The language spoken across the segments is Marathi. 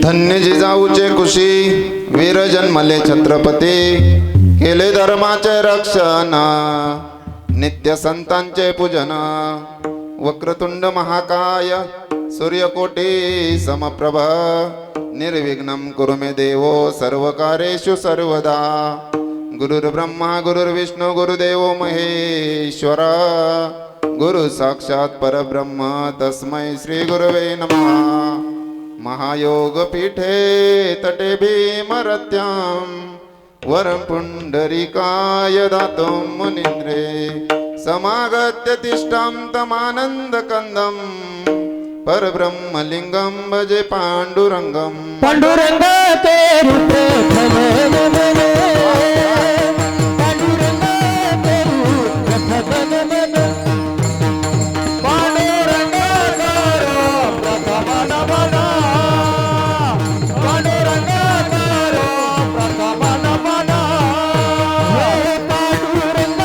धन्य जिजाऊचे कुशी वीर जन्मले छत्रपती केले धर्माचे रक्षण नित्य संतांचे पूजन वक्रतुंड महाकाय सूर्यकोटी समप्रभ निर्विघ्नं कुरु मे देवो सर्वकार्येषु सर्वदा गुरुर्ब्रह्मा गुरुर्विष्णु गुरुदेवो महेश्वरा गुरु साक्षात् परब्रह्म तस्मै श्री गुरवे नमः। महायोग पीठे तटे भीमरत्यां वरं पुंडरीकाय दातुं मुनीन्द्रे समागत्य तिष्ठां तमानन्दकन्दं परब्रह्मलिङ्गं भजे पाण्डुरङ्गं। पांडुरंग ते रूप प्रथम नमन पांडुरंग ते रूप प्रथम नमन पांडुरंग करो प्रथम नमन पांडुरंग करो प्रथम नमन हे पांडुरंग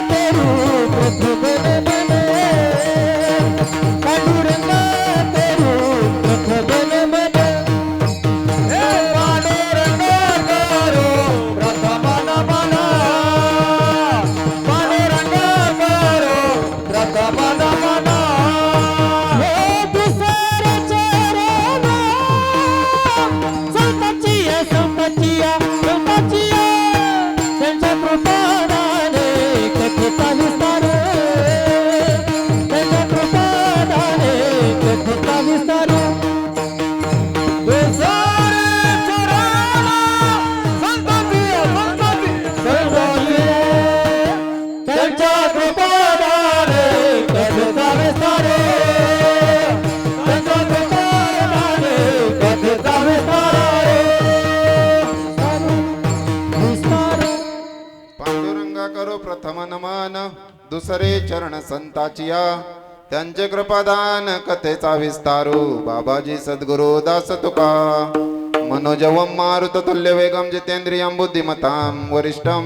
ते रूप प्रथम नमन पांडुरंग ते रूप प्रथम नमन प्रथम नमन दुसरे चरण संताचिया त्यांचे कृपादान कथेचा विस्तारू बाबाजी सद्गुरु दास तुका मनोजवं मारुत तुल्य वेगं जितेंद्रियं बुद्धिमतां वरिष्ठं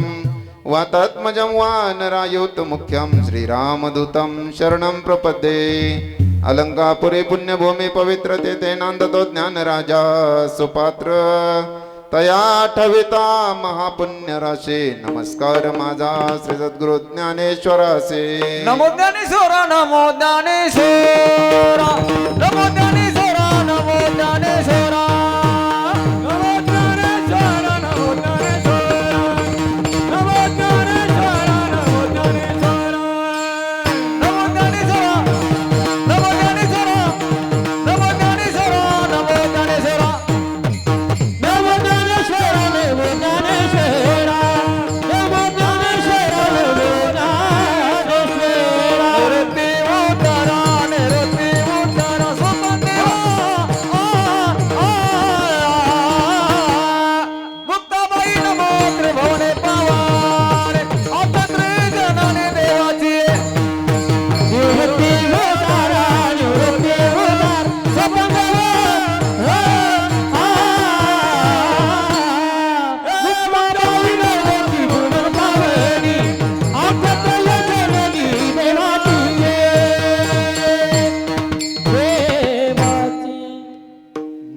वातात्मजं वानरायुत मुख्यं श्रीरामदूतं शरणं प्रपद्ये। अलंकापुरी पुण्यभूमी पवित्रते ते नांदतो ज्ञानराजा सुपात्र तया ठविता महापुण्य राशी नमस्कार माझा श्री सद्गुरु ज्ञानेश्वरासे। नमो ज्ञानेश्वरा नमो ज्ञानेश्वरा नमो ज्ञानेश्वरा नमो ज्ञानेश्वरा नमो ज्ञानेश्वरा नमो ज्ञानेश्वरा नमो ज्ञानेश्वरा नमो ज्ञानेश्वरा नमो ज्ञानेश्वरा नमो ज्ञानेश्वरा नमो ज्ञानेश्वरा नमो ज्ञानेश्वरा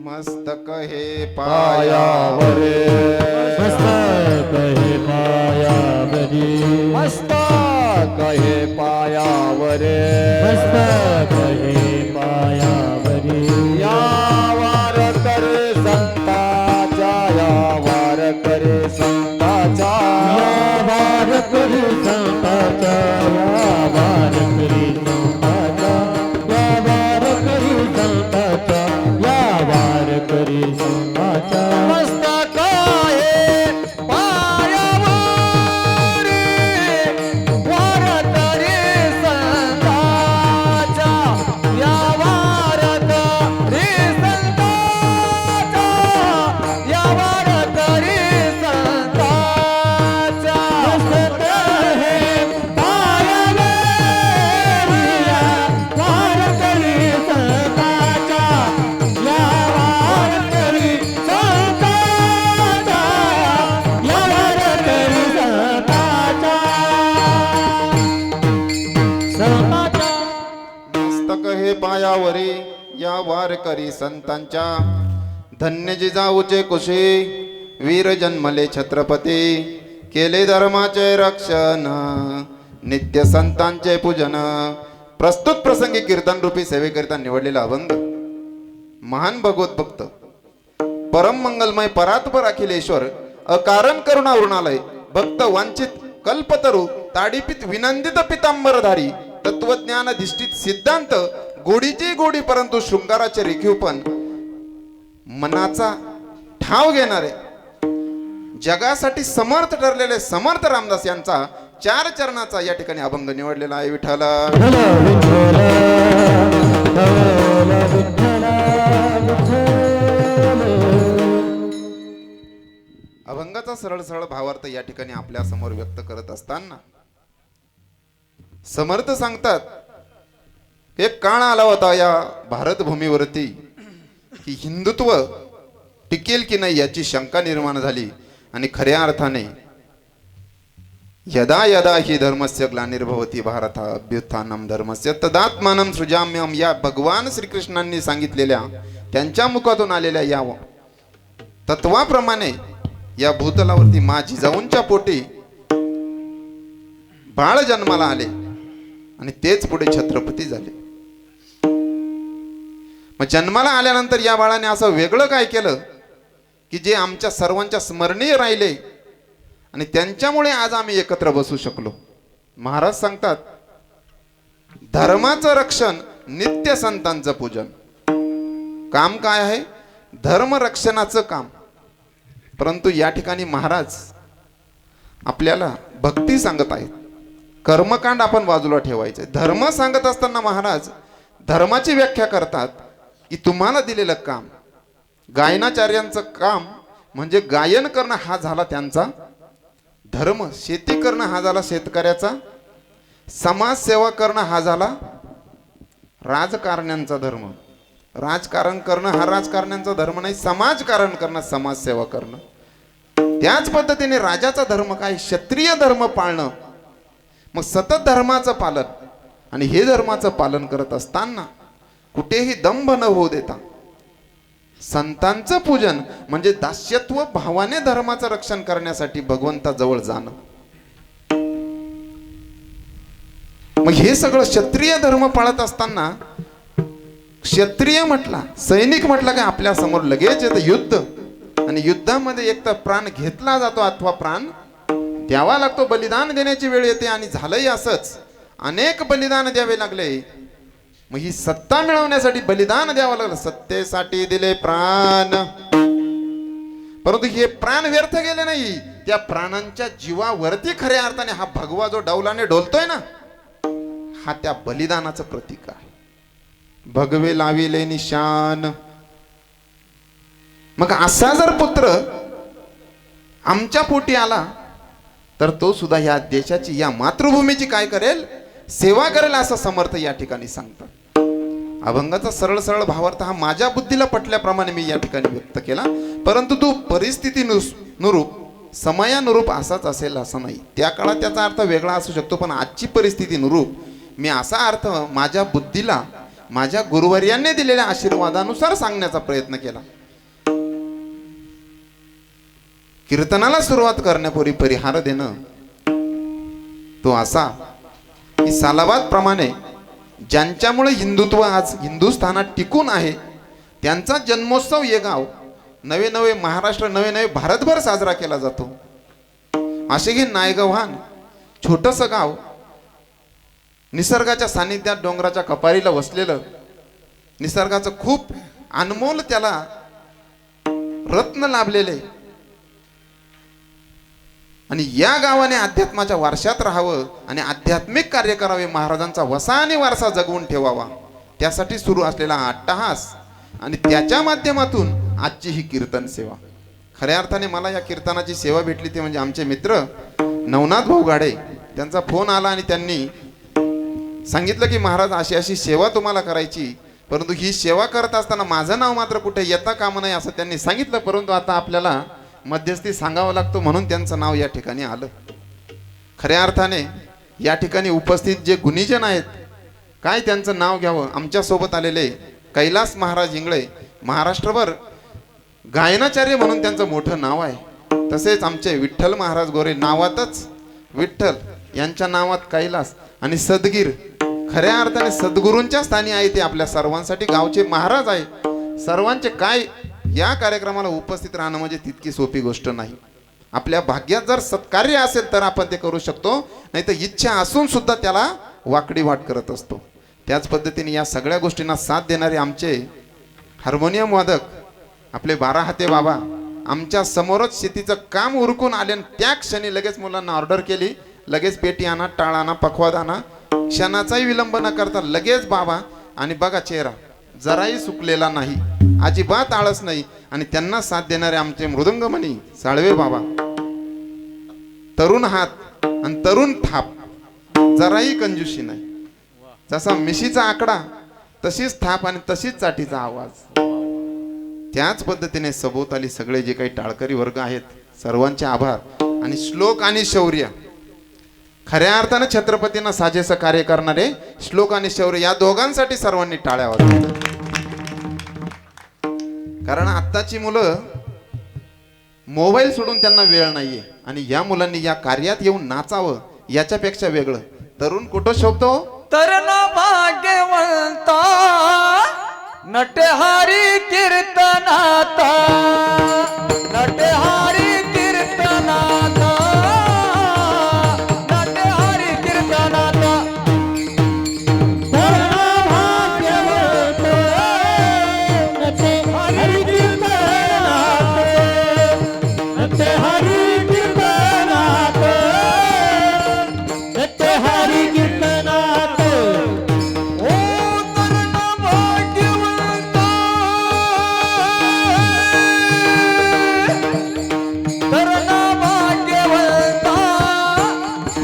मस्तक हे पायावरे मस्तक हे पायावरी मस्तक हे पायावरे मस्तक हे पायावरी या वार करे संताचा या वार करे संताचा या वार करे संताचा या वार करे संताचा या वार करे संताचा या वार करे संताचा मस्तक हे पायावरी वार करे संताचा या वार करे संताचा या वार करे संताचा मस्तक हे पायावरी वार करे संताचा या वार करे संताचा या वार करे संताचा मस्तक हे पायावरी या वारकरी संतांच्या धन्य जिजाऊचे कुशी वीर जन्मले छत्रपती केले धर्माचे रक्षण नित्य संतांचे पूजन. प्रस्तुत प्रसंगी कीर्तन रूपी सेवेकरिता निवडलेला अभंग महान भगवत भक्त परम मंगलमय परात्पर अखिलेश्वर अकारण करुणा वृणालय भक्त वांछित कल्पतरू ताडीपित विनंदित पितांबरधारी तत्वज्ञान अधिष्ठित सिद्धांत गोडीची गोडी परंतु शृंगाराचे रेखीव पण मनाचा ठाव घेणारे जगासाठी समर्थ ठरलेले समर्थ रामदास यांचा 4 चरणाचा या ठिकाणी अभंग निवडलेला आहे. विठ्ठल अभंगाचा सरळ सरळ भावार्थ या ठिकाणी आपल्या समोर व्यक्त करत असताना समर्थ सांगतात एक काळ आला होता या भारत भूमीवरती की हिंदुत्व टिकेल की नाही याची शंका निर्माण झाली आणि खऱ्या अर्थाने यदा यदा ही धर्मस्य ग्लानिर्भवती भारत अभ्युत्थानम धर्मस्य तदात्मानं सृजाम्यम या भगवान श्रीकृष्णांनी सांगितलेल्या त्यांच्या मुखातून आलेल्या या तत्वाप्रमाणे या भूतलावरती मा जिजाऊंच्या पोटी बाळ जन्माला आले आणि तेच पुढे छत्रपती झाले. मग जन्माला आल्यानंतर या बाळाने असं वेगळं काय केलं की जे आमच्या सर्वांच्या स्मरणीय राहिले आणि त्यांच्यामुळे आज आम्ही एकत्र बसू शकलो. महाराज सांगतात धर्माचं रक्षण नित्य संतांचं पूजन. काम काय आहे? धर्म रक्षणाचं काम. परंतु या ठिकाणी महाराज आपल्याला भक्ती सांगत आहेत. कर्मकांड आपण बाजूला ठेवायचे. धर्म सांगत असताना महाराज धर्माची व्याख्या करतात की तुम्हाला दिलेलं काम गायनाचार्यांचं काम म्हणजे गायन करणं हा झाला त्यांचा धर्म, शेती करणं हा झाला शेतकऱ्याचा, समाजसेवा करणं हा झाला राजकारण्यांचा धर्म. राजकारण करणं हा राजकारण्यांचा धर्म नाही, समाजकारण करणं समाजसेवा करणं. त्याच पद्धतीने राजाचा धर्म काय? क्षत्रिय धर्म पाळणं. मग सतत धर्माचं पालन आणि हे धर्माचं पालन करत असताना कुठेही दंभ न होऊ देता संतांचं पूजन म्हणजे दास्यत्व भावाने धर्माचं रक्षण करण्यासाठी भगवंताजवळ जाणं. मग हे सगळं क्षत्रिय धर्म पाळत असताना क्षत्रिय म्हटला, सैनिक म्हटला काय आपल्या समोर लगेच येतं युद्ध आणि युद्धामध्ये एक तर प्राण घेतला जातो अथवा प्राण द्यावा लागतो. बलिदान देण्याची वेळ येते आणि झालंही असंच. अनेक बलिदान द्यावे लागले. मग ही सत्ता मिळवण्यासाठी बलिदान द्यावं लागलं. सत्तेसाठी दिले प्राण, परंतु हे प्राण व्यर्थ गेले नाही. त्या प्राणांच्या जीवावरती खऱ्या अर्थाने हा भगवा जो डौलाने डोलतोय ना हा त्या बलिदानाचं प्रतीक आहे. भगवे लाविले निशान. मग असा जर पुत्र आमच्या पोटी आला तर तो सुद्धा या देशाची या मातृभूमीची काय करेल? सेवा करेल असं समर्थ या ठिकाणी सांगतात. अभंगाचा सरळ सरळ भावार्थ हा माझ्या बुद्धीला पटल्याप्रमाणे मी या ठिकाणी व्यक्त केला. परंतु तो परिस्थितीनुरूप समयानुरूप असाच असेल असं नाही. त्या काळात त्याचा अर्थ वेगळा असू शकतो, पण आजची परिस्थितीनुरूप मी असा अर्थ माझ्या बुद्धीला माझ्या गुरुवर्यांनी दिलेल्या आशीर्वादानुसार सांगण्याचा प्रयत्न केला. कीर्तनाला सुरुवात करण्यापूर्वी परिहार देणं तो असा की सालाबाद प्रमाणे ज्यांच्यामुळे हिंदुत्व आज हिंदुस्थानात टिकून आहे त्यांचा जन्मोत्सव येगाव नवे नवे महाराष्ट्र नवे नवे भारतभर साजरा केला जातो. असे हे नायगव्हाण छोटंसं गाव निसर्गाच्या सानिध्यात डोंगराच्या कपारीला वसलेलं, निसर्गाचं खूप अनमोल त्याला रत्न लाभलेले आणि या गावाने अध्यात्माच्या वारशात राहावं आणि आध्यात्मिक कार्य करावे, महाराजांचा वसा आणि वारसा जगवून ठेवावा त्यासाठी सुरू असलेला अट्टहास आणि त्याच्या माध्यमातून आजची ही कीर्तन सेवा. खऱ्या अर्थाने मला या कीर्तनाची सेवा भेटली ते म्हणजे आमचे मित्र नवनाथ भाऊ गाडे. त्यांचा फोन आला आणि त्यांनी सांगितलं की महाराज अशी अशी सेवा तुम्हाला करायची, परंतु ही सेवा करत असताना माझं नाव मात्र कुठे येता कामा नये असं त्यांनी सांगितलं. परंतु आता आपल्याला मध्यस्थी सांगावं लागतो म्हणून त्यांचं नाव या ठिकाणी आलं. खऱ्या अर्थाने या ठिकाणी उपस्थित जे गुणीजन आहेत काय त्यांचं नाव घ्यावं. आमच्या सोबत आलेले कैलास महाराज इंगळे महाराष्ट्रभर गायनाचार्य म्हणून त्यांचं मोठं नाव आहे. तसेच आमचे विठ्ठल महाराज गोरे नावातच विठ्ठल, यांच्या नावात कैलास आणि सदगीर, खऱ्या अर्थाने सद्गुरूंच्या स्थानी आहे. ते आपल्या सर्वांसाठी गावचे महाराज आहे. सर्वांचे काय या कार्यक्रमाला उपस्थित राहणं म्हणजे तितकी सोपी गोष्ट नाही. आपल्या भाग्यात जर सत्कार्य असेल तर आपण ते करू शकतो, नाही तर इच्छा असून सुद्धा त्याला वाकडी वाट करत असतो. त्याच पद्धतीने या सगळ्या गोष्टींना साथ देणारे आमचे हार्मोनियम वादक आपले 12 हाते बाबा आमच्या समोरच शेतीचं काम उरकून आले आणि त्या क्षणी लगेच मुलांना ऑर्डर केली, लगेच पेटी आणा, टाळ आणा, पखवाद आणा, क्षणाचाही विलंब न करता लगेच बाबा. आणि बघा चेहरा जराही सुकलेला नाही, अजिबात आळस नाही. आणि त्यांना साथ देणारे आमचे मृदंगमणी साळवे बाबा, तरुण हात आणि तरुण थाप, जराही कंजूशी नाही. जसा मिशीचा आकडा तशीच थाप आणि तशीच चाटीचा आवाज. त्याच पद्धतीने सभोवताली सगळे जे काही टाळकरी वर्ग आहेत सर्वांचे आभार. आणि श्लोक आणि शौर्य, खऱ्या अर्थानं छत्रपतींना साजेसं कार्य करणारे श्लोक आणि शौर्य या दोघांसाठी सर्वांनी टाळ्या वाजवा. कारण आत्ताची मुलं मोबाईल सोडून त्यांना वेळ नाहीये आणि या मुलांनी या कार्यात येऊन नाचावं याच्यापेक्षा वेगळं तरुण कुठं शोभतो. तरण भाग्यवंता नटहारी कीर्तनाता, नटहारी कीर्तनाता, नटहारी कीर्तनाता. तरण भाग्यवंता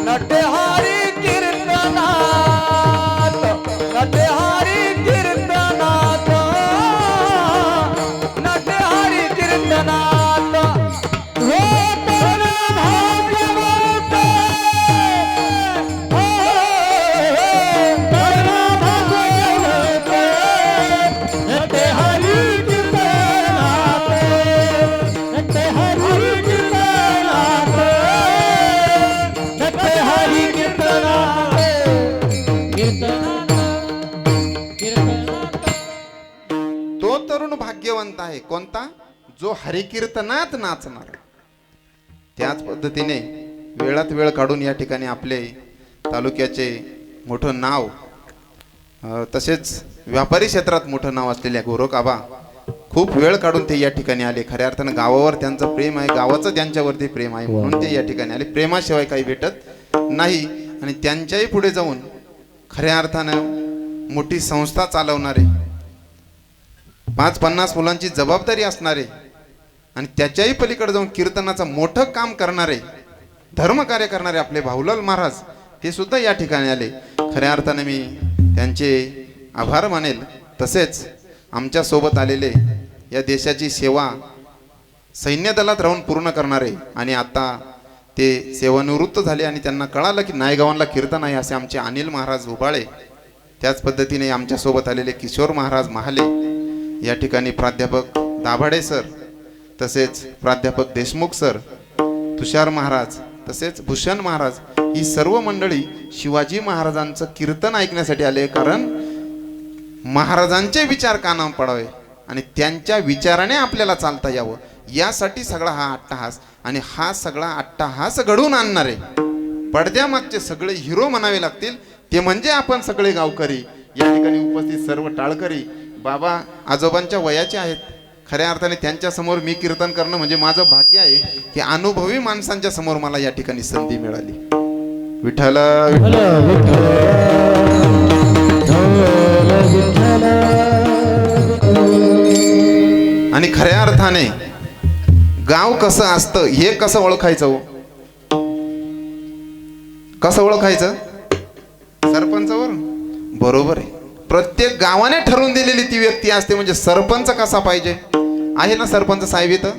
नटहारी कीर्तनाता, नटहारी कीर्तनाता, नटहारी कीर्तनाता. तो तरुण भाग्यवंत आहे कोणता, जो हरिकीर्तनात नाचणार. त्याच पद्धतीने वेळात वेळ काढून या ठिकाणी आपले तालुक्याचे मोठं नाव, तसेच व्यापारी क्षेत्रात मोठं नाव असलेल्या गोरख आबा खूप वेळ काढून ते या ठिकाणी आले. खऱ्या अर्थानं गावावर त्यांचं प्रेम आहे, गावाचं त्यांच्यावरती प्रेम आहे म्हणून ते या ठिकाणी आले. प्रेमाशिवाय काही भेटत नाही. आणि त्यांच्याही पुढे जाऊन खऱ्या अर्थानं मोठी संस्था चालवणारे, 5-50 मुलांची जबाबदारी असणारे आणि त्याच्याही पलीकडे जाऊन कीर्तनाचं मोठं काम करणारे, धर्मकार्य करणारे आपले भाऊलाल महाराज हे सुद्धा या ठिकाणी आले. खऱ्या अर्थाने मी त्यांचे आभार मानेल. तसेच आमच्या सोबत आलेले या देशाची सेवा सैन्य दलात राहून पूर्ण करणारे आणि आता ते सेवानिवृत्त झाले आणि त्यांना कळालं की नायगावांना कीर्तन आहे असे आमचे अनिल महाराज उबाळे. त्याच पद्धतीने आमच्या सोबत आलेले किशोर महाराज महाले, या ठिकाणी प्राध्यापक दाभाडे सर, तसेच प्राध्यापक देशमुख सर, तुषार महाराज, तसेच भूषण महाराज, ही सर्व मंडळी शिवाजी महाराजांचं कीर्तन ऐकण्यासाठी आले. कारण महाराजांचे विचार कानावर पडावे आणि त्यांच्या विचाराने आपल्याला चालता यावं यासाठी सगळा हा अट्टहास. आणि हा सगळा अट्टहास घडवून आणणारे पडद्यामागचे सगळे हिरो म्हणावे लागतील, ते म्हणजे आपण सगळे गावकरी. या ठिकाणी उपस्थित सर्व टाळकरी बाबा आजोबांच्या वयाचे आहेत. खऱ्या अर्थाने त्यांच्या समोर मी कीर्तन करणं म्हणजे माझं भाग्य आहे की अनुभवी माणसांच्या समोर मला या ठिकाणी संधी मिळाली. विठ्ठल आणि खऱ्या अर्थाने गाव कसं असतं हे कसं ओळखायचं हो? कसं ओळखायचं? सरपंचावर. बरोबर आहे. प्रत्येक गावाने ठरवून दिलेली ती व्यक्ती असते. म्हणजे सरपंच कसा पाहिजे आहे ना, सरपंच साहेब इथं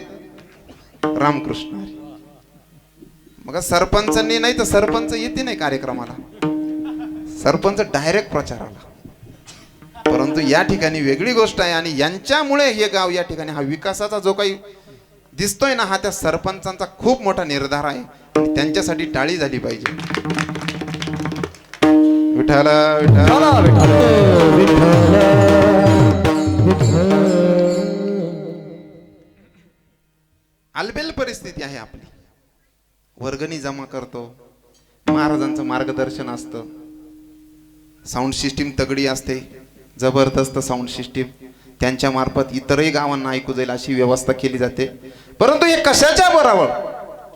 रामकृष्ण हरी. मग सरपंचांनी नाही तर सरपंच येते नाही कार्यक्रमाला, सरपंच डायरेक्ट प्रचाराला. परंतु या ठिकाणी वेगळी गोष्ट आहे आणि यांच्यामुळे हे गाव या ठिकाणी हा विकासाचा जो काही दिसतोय ना, हा त्या सरपंचांचा खूप मोठा निर्धार आहे आणि त्यांच्यासाठी टाळी झाली पाहिजे. विठ्ठल विठ्ठल. अलबेल परिस्थिती आहे आपली. वर्गणी जमा करतो, महाराजांचं मार्गदर्शन असतं, साऊंड सिस्टीम तगडी असते, जबरदस्त साऊंड सिस्टीम, त्यांच्या मार्फत इतरही गावांना ऐकू जाईल अशी व्यवस्था केली जाते. परंतु हे कशाच्या बराबर,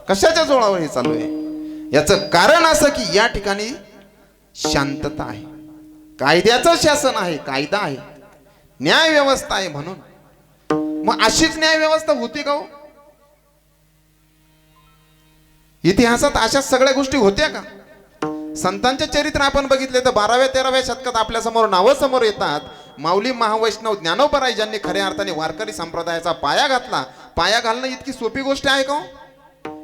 कशाच्या जोरावर हे चालू आहे? याचं कारण असं की या ठिकाणी शांतता आहे, कायद्याचं शासन आहे, कायदा आहे, न्याय व्यवस्था आहे. म्हणून मग अशीच न्याय व्यवस्था होती का हो? इतिहासात अशा सगळ्या गोष्टी होत्या का? संतांचे चरित्र आपण बघितले तर 12व्या-13व्या शतकात आपल्या समोर नावं समोर येतात. माऊली महावैष्णव ज्ञानोबराय ज्यांनी खऱ्या अर्थाने वारकरी संप्रदायाचा पाया घातला. पाया घालणं इतकी सोपी गोष्ट आहे का?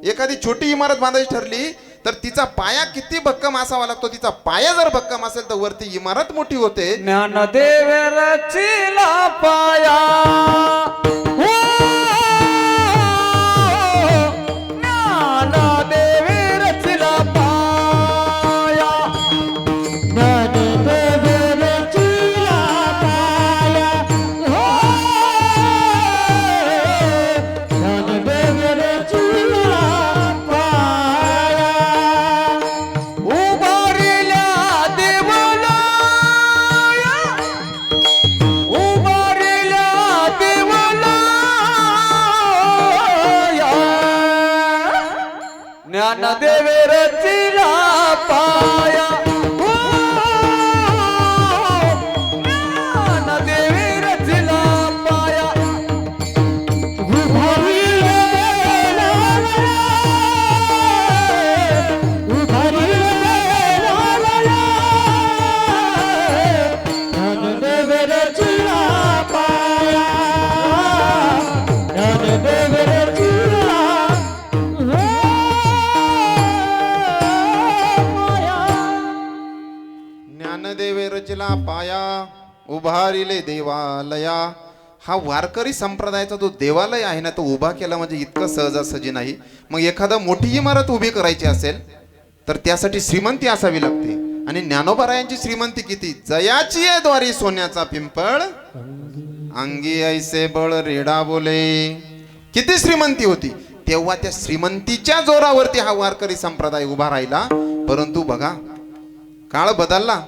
एखादी छोटी इमारत बांधायची ठरली तर तिचा पाया किती भक्कम असावा लागतो. तिचा पाया जर भक्कम असेल तर वरती इमारत मोठी होते. ज्ञानदेव रचिला पाया, ज्ञानदेव रचिला पाया, ज्ञानदेव रचिला पाया, ज्ञानदेव रचिला पाया. उभारिल्या देवाला, उभारिल्या देवाला, ज्ञानदेव रचिला पाया, ज्ञानदेव रचिला पाया. उभारिल्या देवाला, उभारिल्या देवाला, ज्ञानदेव रचिला पाया, ज्ञानदेव रचिला पाया. ज्ञानदेव रचला पाया, उभारिले देवालया. हा वारकरी संप्रदायाचा जो देवालय आहे ना, तो उभा केला म्हणजे इतकं सहजासहजी नाही. मग एखादा मोठी इमारत उभी करायची असेल तर त्यासाठी श्रीमंती असावी लागते. आणि ज्ञानोबरायांची श्रीमंती किती? जयाची आहे द्वारी सोन्याचा पिंपळ, अंगी ऐसे बळ रेडा बोले. किती श्रीमंती होती तेव्हा. त्या श्रीमंतीच्या जोरावरती हा वारकरी संप्रदाय उभा राहिला. परंतु बघा, काळ बदलला.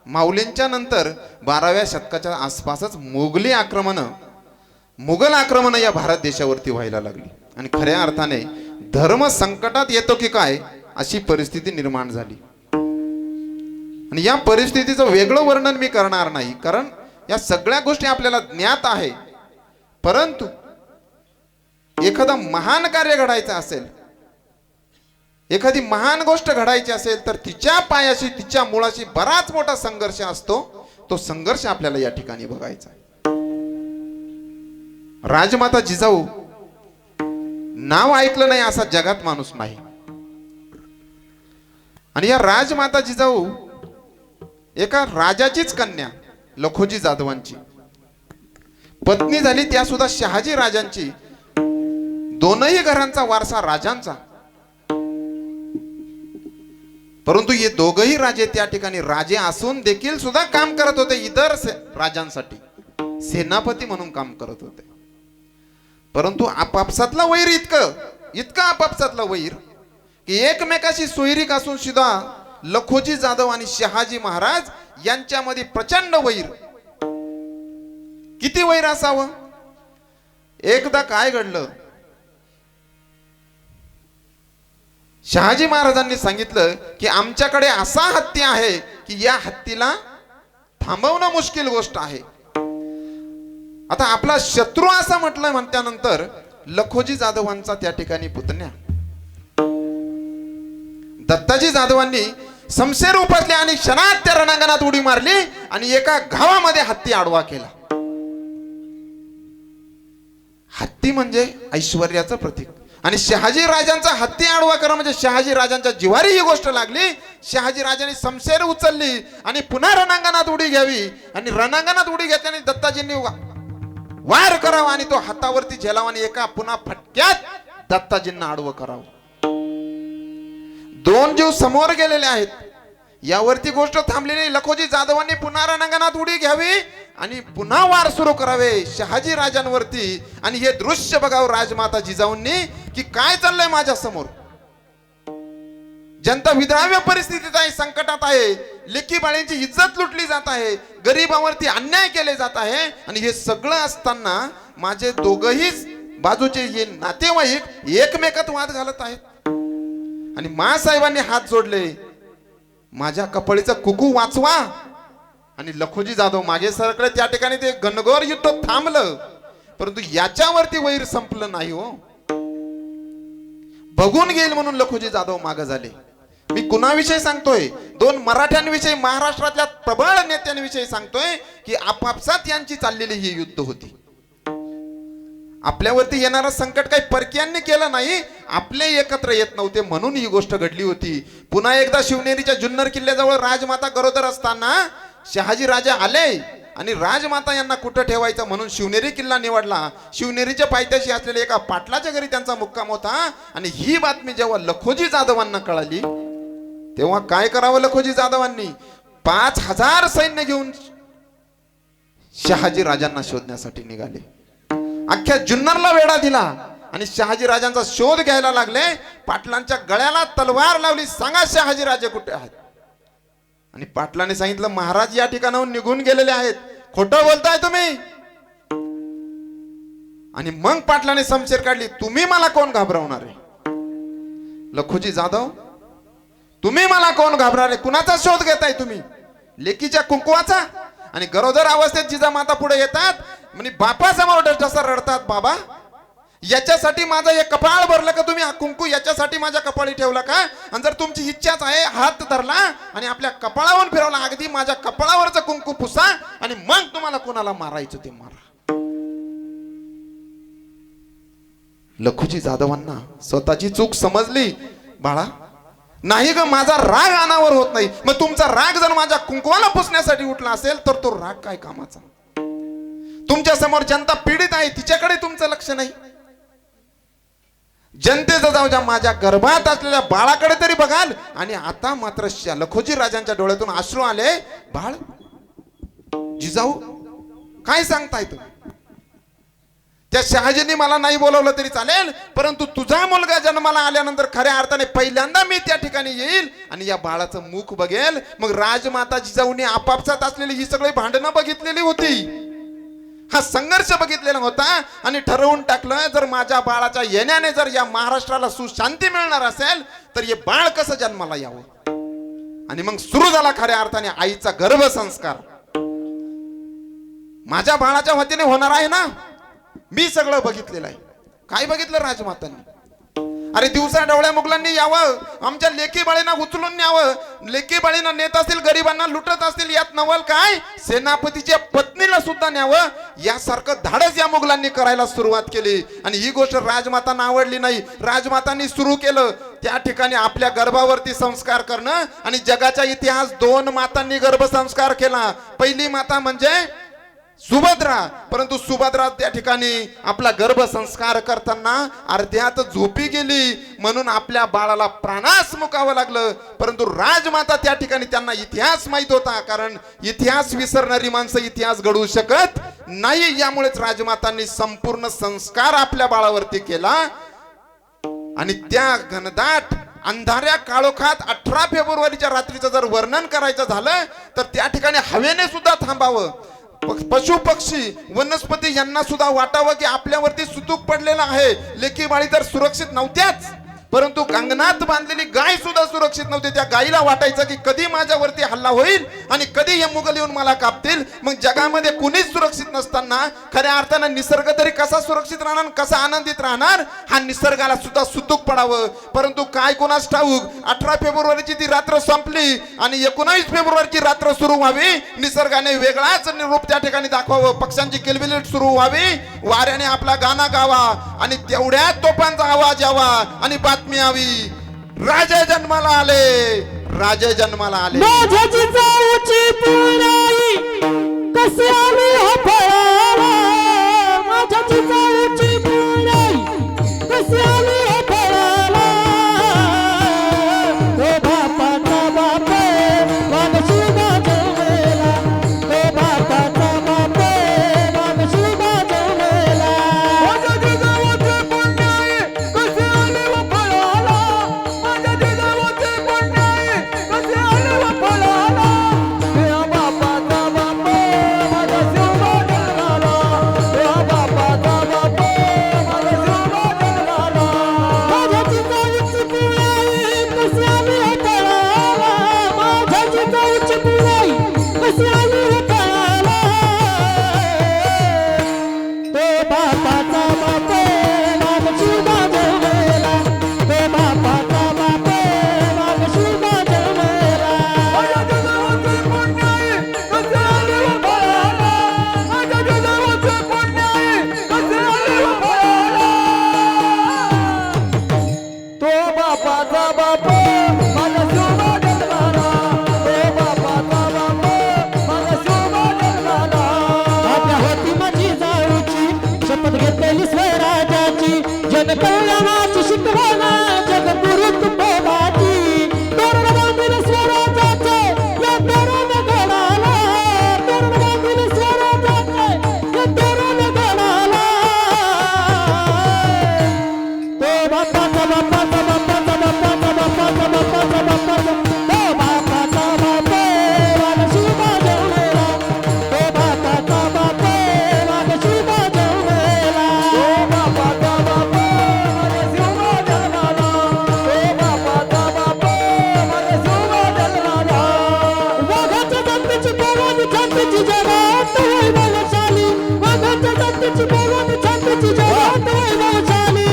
माऊलींच्या नंतर 12व्या शतकाच्या आसपासच मुघल आक्रमण या भारत देशावरती व्हायला लागली आणि खऱ्या अर्थाने धर्म संकटात येतो की काय अशी परिस्थिती निर्माण झाली. आणि या परिस्थितीचं वेगळं वर्णन मी करणार नाही, कारण या सगळ्या गोष्टी आपल्याला ज्ञात आहे. परंतु एखादं महान कार्य घडायचं असेल, एखादी महान गोष्ट घडायची असेल तर तिच्या पायाशी, तिच्या मुळाशी बराच मोठा संघर्ष असतो. तो संघर्ष आपल्याला या ठिकाणी बघायचा आहे. राजमाता जिजाऊ नाव ऐकलं नाही असा जगात माणूस नाही. आणि या राजमाता जिजाऊ एका राजाचीच कन्या, लखोजी जाधवांची पत्नी झाली, त्या सुद्धा शहाजी राजांची. दोनही घरांचा वारसा राजांचा. परंतु हे दोघही राजे त्या ठिकाणी राजे असून देखील सुद्धा काम करत होते इतर राजांसाठी, सेनापती म्हणून काम करत होते. परंतु आपापसातला वैर इतका आपापसातला वैर की एकमेकाशी सोयरीक असून सुद्धा लखोजी जाधव आणि शहाजी महाराज यांच्यामध्ये प्रचंड वैर. किती वैर असावं? एकदा काय घडलं, शहाजी महाराजांनी सांगितलं की आमच्याकडे असा हत्ती आहे की या हत्तीला थांबवणं मुश्किल गोष्ट आहे. आता आपला शत्रू असं म्हटलं म्हणल्यानंतर लखोजी जाधवांचा त्या ठिकाणी पुतण्या दत्ताजी जाधवांनी शमशेर उपसले आणि क्षणात त्या रणांगणात उडी मारली आणि एका घावामध्ये हत्ती आडवा केला. हत्ती म्हणजे ऐश्वर्याचं प्रतीक आणि शहाजी राजांचा हत्ती आडवा करा म्हणजे शहाजी राजांच्या जिवारी ही गोष्ट लागली. शहाजी राजांनी शमशेर उचलली आणि पुन्हा रणांगणात उडी घ्यावी आणि रणांगणात उडी घेतल्याने दत्ताजींनी वार करावा आणि तो हातावरती झेलावा आणि एका पुन्हा फटक्यात दत्ताजींना आडवं करावं. दोन जीव समोर गेलेले आहेत. यावरती गोष्ट थांबलेली. लखोजी जाधवांनी पुन्हा रणांगणात उडी घ्यावी आणि पुन्हा वार सुरू करावे शहाजी राजांवरती. आणि हे दृश्य बघावं राजमाता जिजाऊंनी की काय चाललंय माझ्या समोर. जनता विद्राव्य परिस्थितीत आहे, संकटात आहे, लेकी बाळींची इज्जत लुटली जात आहे, गरीबावरती अन्याय केले जात आहे. आणि हे सगळं असताना माझे दोघही बाजूचे हे नातेवाईक एकमेकात वाद घालत आहेत. आणि मासाहेबांनी हात जोडले, माझ्या कपाळीचं कुकू वाचवा. आणि लखोजी जाधव मागे सरकले. त्या ठिकाणी ते घनघोर युद्ध थांबलं. परंतु याच्यावरती वैर संपलं नाही हो. बघून घेईल म्हणून लखोजी जाधव मागे झाले. मी कुणाविषयी सांगतोय? दोन मराठ्यांविषयी, महाराष्ट्रातल्या प्रबळ नेत्यांविषयी सांगतोय की आपापसात यांची चाललेली ही युद्ध होती. आपल्यावरती येणारं संकट काही परक्यांनी केलं नाही, आपले एकत्र येत नव्हते म्हणून ही गोष्ट घडली होती. पुन्हा एकदा शिवनेरीच्या जुन्नर किल्ल्याजवळ राजमाता गरोदर असताना शहाजी राजा आले आणि राजमाता यांना कुठं ठेवायचं म्हणून शिवनेरी किल्ला निवडला. शिवनेरीच्या पायथ्याशी असलेल्या एका पाटलाच्या घरी त्यांचा मुक्काम होता. आणि ही बातमी जेव्हा लखोजी जाधवांना कळाली तेव्हा काय करावं लखोजी जाधवांनी? 5000 सैन्य घेऊन शहाजी राजांना शोधण्यासाठी निघाले. अख्ख्या जुन्नरला वेढा दिला आणि शहाजी राजांचा शोध घ्यायला लागले. पाटलांच्या गळ्याला तलवार लावली, सांगा शहाजी राजे कुठे आहेत? आणि पाटलाने सांगितलं महाराज या ठिकाणाहून निघून गेलेले आहेत. खोटं बोलताय तुम्ही. आणि मग पाटलाने शमशेर काढली. तुम्ही मला कोण घाबरवणार आहे? लखोजी जाधव, तुम्ही मला कोण घाबरणार आहे? कुणाचा शोध घेताय तुम्ही? लेकीच्या कुंकुवाचा? आणि गरोदर अवस्थेत जिजामाता पुढे येतात म्हणजे बापासमोर जसं रडतात, बाबा याच्यासाठी माझं हे कपाळ भरलं का तुम्ही? हा कुंकू याच्यासाठी माझ्या कपाळी ठेवला का? आणि जर तुमची इच्छाच आहे, हात धरला आणि आपल्या कपाळावर फिरवला, अगदी माझ्या कपाळावरचं कुंकू पुसा आणि मग तुम्हाला कोणाला मारायचं ते मारा. लखोजी जाधवांना स्वतःची चूक समजली. बाळा नाही ग, माझा राग अनावर होत नाही. मग तुमचा राग जर माझ्या कुंकवाला पुसण्यासाठी उठला असेल तर तो राग काय कामाचा? तुमच्या समोर जनता पीडित आहे, तिच्याकडे तुमचं लक्ष नाही. जनतेचं जाऊ द्या, माझ्या गर्भात असलेल्या बाळाकडे तरी बघाल. आणि आता मात्र लखोजी राजांच्या डोळ्यातून अश्रू आले. बाळ, जिजाऊ काय सांगताय तुम्ही? त्या शहाजींनी मला नाही बोलवलं तरी चालेल, परंतु तुझा मुलगा जन्माला आल्यानंतर खऱ्या अर्थाने पहिल्यांदा मी त्या ठिकाणी येईल आणि या बाळाचं मुख बघेल. मग राजमाता जिजाऊने आपापसात असलेली ही सगळी भांडणं बघितलेली होती, हा संघर्ष बघितलेला होता. आणि ठरवून टाकलं जर माझ्या बाळाच्या येण्याने जर या महाराष्ट्राला सुशांती मिळणार असेल तर हे बाळ कसं जन्माला यावं. आणि मग सुरू झाला खऱ्या अर्थाने आईचा गर्भसंस्कार. माझ्या बाळाच्या वतीने होणार आहे ना. मी सगळं बघितलेलं आहे. काय बघितलं राजमातांनी? अरे दिवसा डोळ्या मुघलांनी यावं, आमच्या लेकी बाळींना उचलून न्यावं, लेकी बाळींना नेत असतील, गरिबांना लुटत असतील, यात नवल काय? सेनापतीच्या पत्नीला सुद्धा न्यावं, यासारखं धाडस या मुघलांनी करायला सुरुवात केली. आणि ही गोष्ट राजमातांना आवडली नाही. राजमातांनी सुरू केलं त्या ठिकाणी आपल्या गर्भावरती संस्कार करणं. आणि जगाचा इतिहास 2 मातांनी गर्भसंस्कार केला. पहिली माता म्हणजे सुभद्रा. परंतु सुभद्रा त्या ठिकाणी आपला गर्भसंस्कार करताना अर्ध्यात झोपी गेली म्हणून आपल्या बाळाला प्राणास मुकावं लागलं. परंतु राजमाता त्या ठिकाणी त्यांना इतिहास माहित होता, कारण इतिहास विसरणारी माणसं इतिहास घडवू शकत नाही. यामुळेच राजमातांनी संपूर्ण संस्कार आपल्या बाळावरती केला. आणि त्या घनदाट अंधाऱ्या काळोखात 18 फेब्रुवारीच्या रात्रीचं जर वर्णन करायचं झालं तर त्या ठिकाणी हवेने सुद्धा थांबावं. पशु पक्षी वनस्पती यांना सुद्धा वाटावं की आपल्यावरती सुतूक पडलेला आहे. लेकी बाळी तर सुरक्षित नव्हत्याच, परंतु अंगणात बांधलेली गाय सुद्धा सुरक्षित नव्हती. त्या गायीला वाटायचं की कधी माझ्यावरती हल्ला होईल आणि कधी हे मुघल येऊन मला कापतील. मग जगामध्ये कुणीच सुरक्षित नसताना खऱ्या अर्थानं निसर्ग तरी कसा सुरक्षित राहणार, कसा आनंदित राहणार, हा निसर्गाला सुद्धा सुतूक पडावं. परंतु काय कोणास ठाऊक 18 फेब्रुवारीची ती रात्र संपली आणि 19 फेब्रुवारीची रात्र सुरू व्हावी. निसर्गाने वेगळाच निरूप त्या ठिकाणी दाखवावं. पक्ष्यांची किलबिलाट सुरू व्हावी, वाऱ्याने आपला गाणं गावा आणि तेवढ्यात तोफांचा आवाज यावा आणि बातमी यावी, राजे जन्माला आले, राजे जन्माला आले. माझ्या जिजाऊची पुराई कसे आली हो फळाला, माझ्या जिजाऊची पुराई कसे आली हो फळाला. तो बापाचा बाप मानशी बाजवलेला, तो बापाचा बाप मानशी बाजवलेला. माझ्या जिजाऊची पुराई कसे आली हो फळाला, माझ्या जिजाऊची पुराई कसे आली हो फळाला. त्या बापाचा बाप माझा शिवबा जन्माला, त्या बापाचा बाप माझा शिवबा जन्माला. माझ्या जिजाऊची पुराई कसे आली हो फळाला, माझ्या जिजाऊची पुराई कसे आली हो फळाला. तो बापाचा बाप मानशी बाजवलेला, तो बापाचा बाप मानशी बाजवलेला. माझ्या जिजाऊची पुण्याई कसे आली हो फळाला, माझ्या जिजाऊची पुण्याई कसे आली हो फळाला. तो बापाचा बाप माझा शिवबा जन्माला, तो बापाचा बाप माझा शिवबा जन्माला. आपल्या होती माझी जाऊची शपथ घेतलेली स्वराजाची, जनकल्याणाची शिकवणा जगगुरु तुकोबाची. तोरण बांधील स्वराजाचे या तोरण गडाला, तोरण बांधील स्वराजाचे या तोरण गडाला. तो बापाचा बापाचा बापाचा बापाचा बापाचा बापाचा बापाचा, तो बापाचा बाप मानशी बाजवलेला, तो बापाचा बाप मानशी बाजवलेला. तो बापाचा बाप माझा शिवबा जन्माला, तो बापाचा बाप माझा शिवबा जन्माला. वाघाच्या जातीची पवानी छातीची जगात वैभवशाली, वाघाच्या जातीची पवानी छातीची जगात वैभवशाली.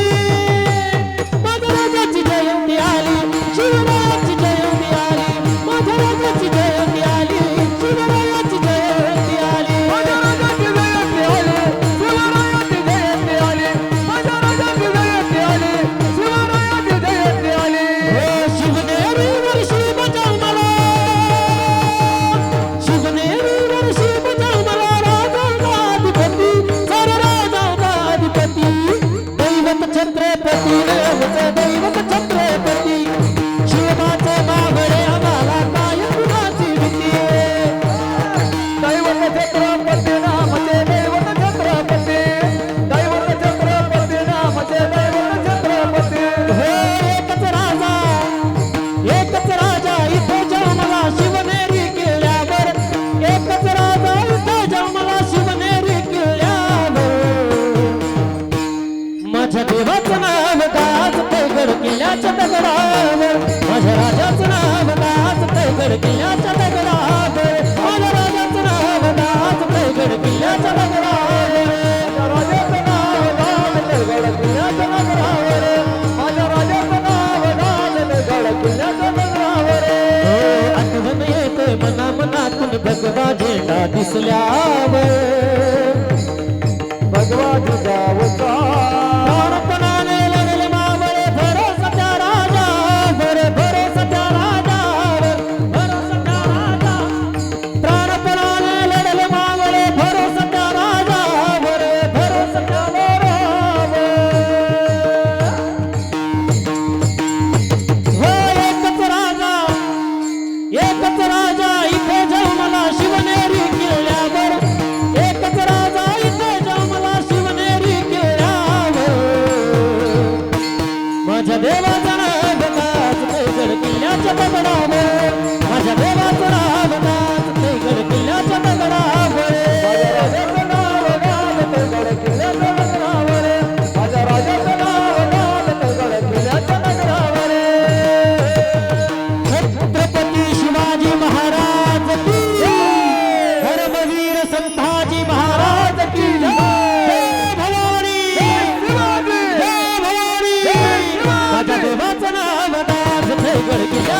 माझ्या राजाची जयंती आली, शिवरायाची जयंती आली, माझ्या राजाची जयंती आली, शिवरायाची जयंती आली. माझ्या राजाची जयंती आली, शिवरायाची जयंती आली, माझ्या राजाची जयंती आली, शिवरायाची जयंती आली. हे शिवनेरी वर्षी बजाव मला, शिवनेरी वर्षी बजाव मला, राजाधिपती सारे राजाधिपती. दैवत छत्रपती देवच दैवत छत्रपती, शिवबाचे मावळे आम्हाला काय कुणाची भीती. दैवत छत्रपती नामचे दैवत छत्रपती, दैवत छत्रपती नामचे दैवत छत्रपती. हे एकच राजा इथे जन्मला शिवनेरी किल्ल्यावर, एकच राजा इथे जन्मला शिवनेरी किल्ल्यावर. माझ्या देवाचं नाव गाज पैगड किल्ल्याच्या दगडावर, माझ्या राजाचं नाव गाज पैगड किल्ल्याच्या दगडावर, माझ्या राजाचं नाव गाज पैगड किल्ल्याच्या दगडावर, माझ्या राजाचं नाव गाज पैगड किल्ल्याच्या दगडावर, माझ्या राजाचं नाव गाज पैगड किल्ल्याच्या दगडावर. आठवण येते मना मनातून भगवा झेंडा दिसल्यावर, भगवा जिजाऊचा. प्राणपणाने लढले मावळे भरोसा त्या राजावर, भरोसा त्या राजावर, भरोसा त्या राजा. प्राणपणाने लढले मावळे भरोसा त्या राजावर.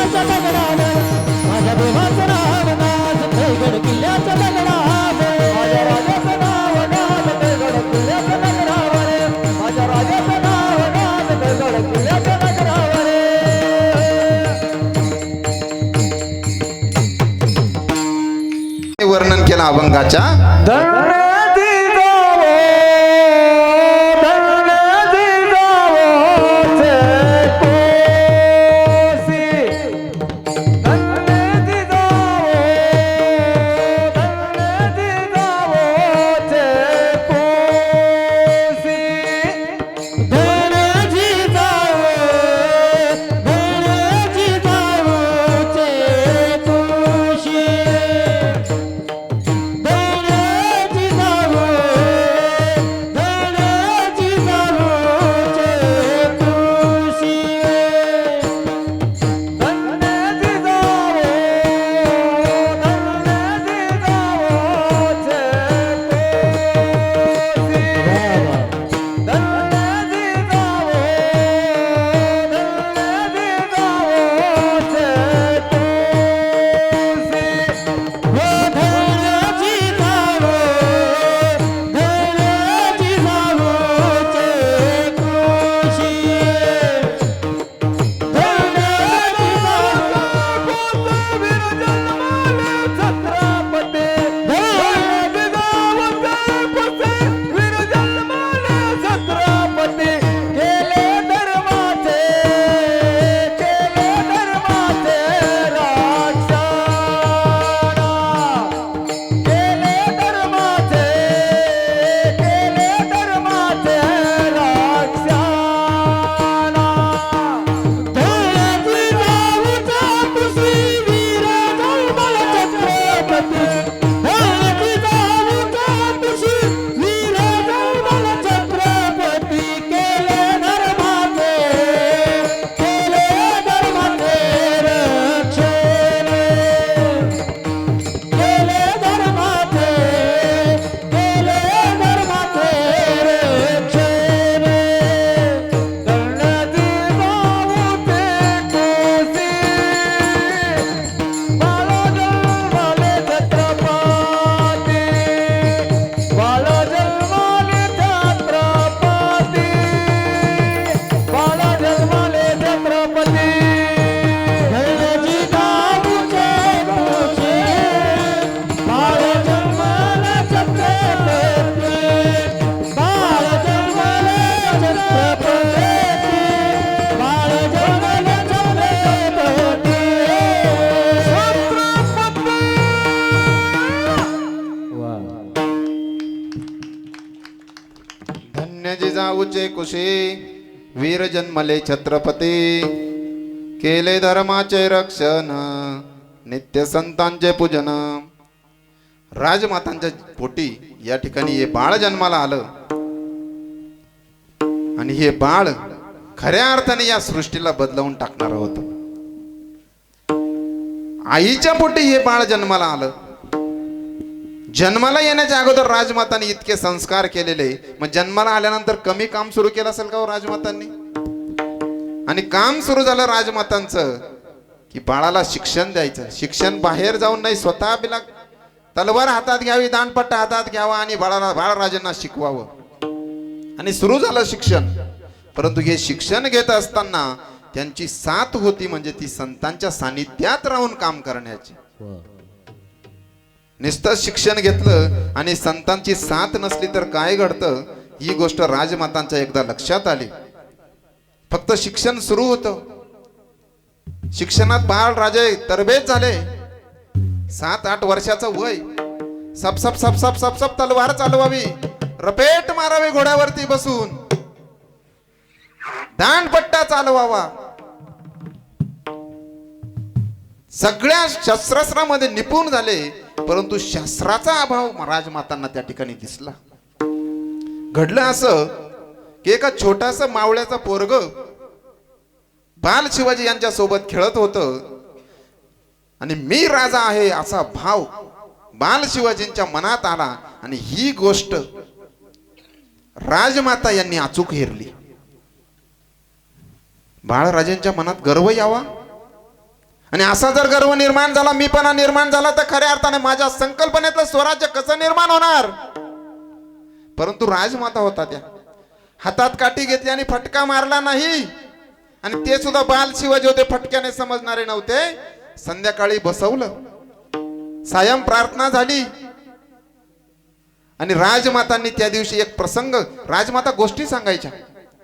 किल्ल्याच्या दगडावर माझ्या देवाचं नाव गाजतंय गड किल्ल्याच्या दगडावर माझ्या राजाचं नाव गाजतंय गड किल्ल्याच्या दगडावर माझ्या राजाचं नाव गाजतंय गड किल्ल्याच्या दगडावर वर्णन केलं अभंगाच्या जिजाऊचे कुशी वीर जन्मले छत्रपती केले धर्माचे रक्षण नित्य संतांचे पूजन. राजमातांच्या पोटी या ठिकाणी हे बाळ जन्माला आलं आणि हे बाळ खऱ्या अर्थाने या सृष्टीला बदलवून टाकणार होतं. आईच्या पोटी हे बाळ जन्माला आलं. जन्माला येण्याच्या अगोदर राजमातांनी इतके संस्कार केलेले, मग जन्माला आल्यानंतर कमी काम सुरू केलं असेल का हो राजमातांनी? आणि काम सुरू झालं राजमातांचं की बाळाला शिक्षण द्यायचं. शिक्षण बाहेर जाऊन नाही, स्वतः बिला तलवार हातात घ्यावी, दांडपट्टा हातात घ्यावा आणि बाळराजांना शिकवावं. आणि सुरू झालं शिक्षण. परंतु हे शिक्षण घेत असताना त्यांची साथ होती, म्हणजे ती संतांच्या सानिध्यात राहून काम करण्याची. नुसतं शिक्षण घेतलं आणि संतांची साथ नसली तर काय घडतं, ही गोष्ट राजमातांच्या एकदा लक्षात आली. फक्त शिक्षण सुरू होतं, शिक्षणात बाळ राजे तरबेज झाले. 7-8 वर्षाचं वय. सप सप सप सप सप सप तलवार चालवावी, रपेट मारावे घोड्यावरती बसून, दांडपट्टा चालवावा, सगळ्या शस्त्रास्त्रामध्ये निपुण झाले. परंतु शस्त्राचा अभाव राजमातांना त्या ठिकाणी दिसला. घडलं असं की एका छोटासा मावळ्याचा पोरग बाल शिवाजी यांच्या सोबत खेळत होतं आणि मी राजा आहे असा भाव बाल शिवाजींच्या मनात आला. आणि ही गोष्ट राजमाता यांनी अचूक हेरली. बाळराजांच्या मनात गर्व यावा आणि असा जर गर्व निर्माण झाला, मीपणा निर्माण झाला, तर खऱ्या अर्थाने माझ्या संकल्पनेतलं स्वराज्य कसं निर्माण होणार? परंतु राजमाता होता त्या, हातात काठी घेतली आणि फटका मारला नाही. आणि ते सुद्धा बाल शिवाजी होते, फटक्याने समजणारे नव्हते. संध्याकाळी बसवलं, सायं प्रार्थना झाली आणि राजमातांनी त्या दिवशी एक प्रसंग, राजमाता गोष्टी सांगायच्या.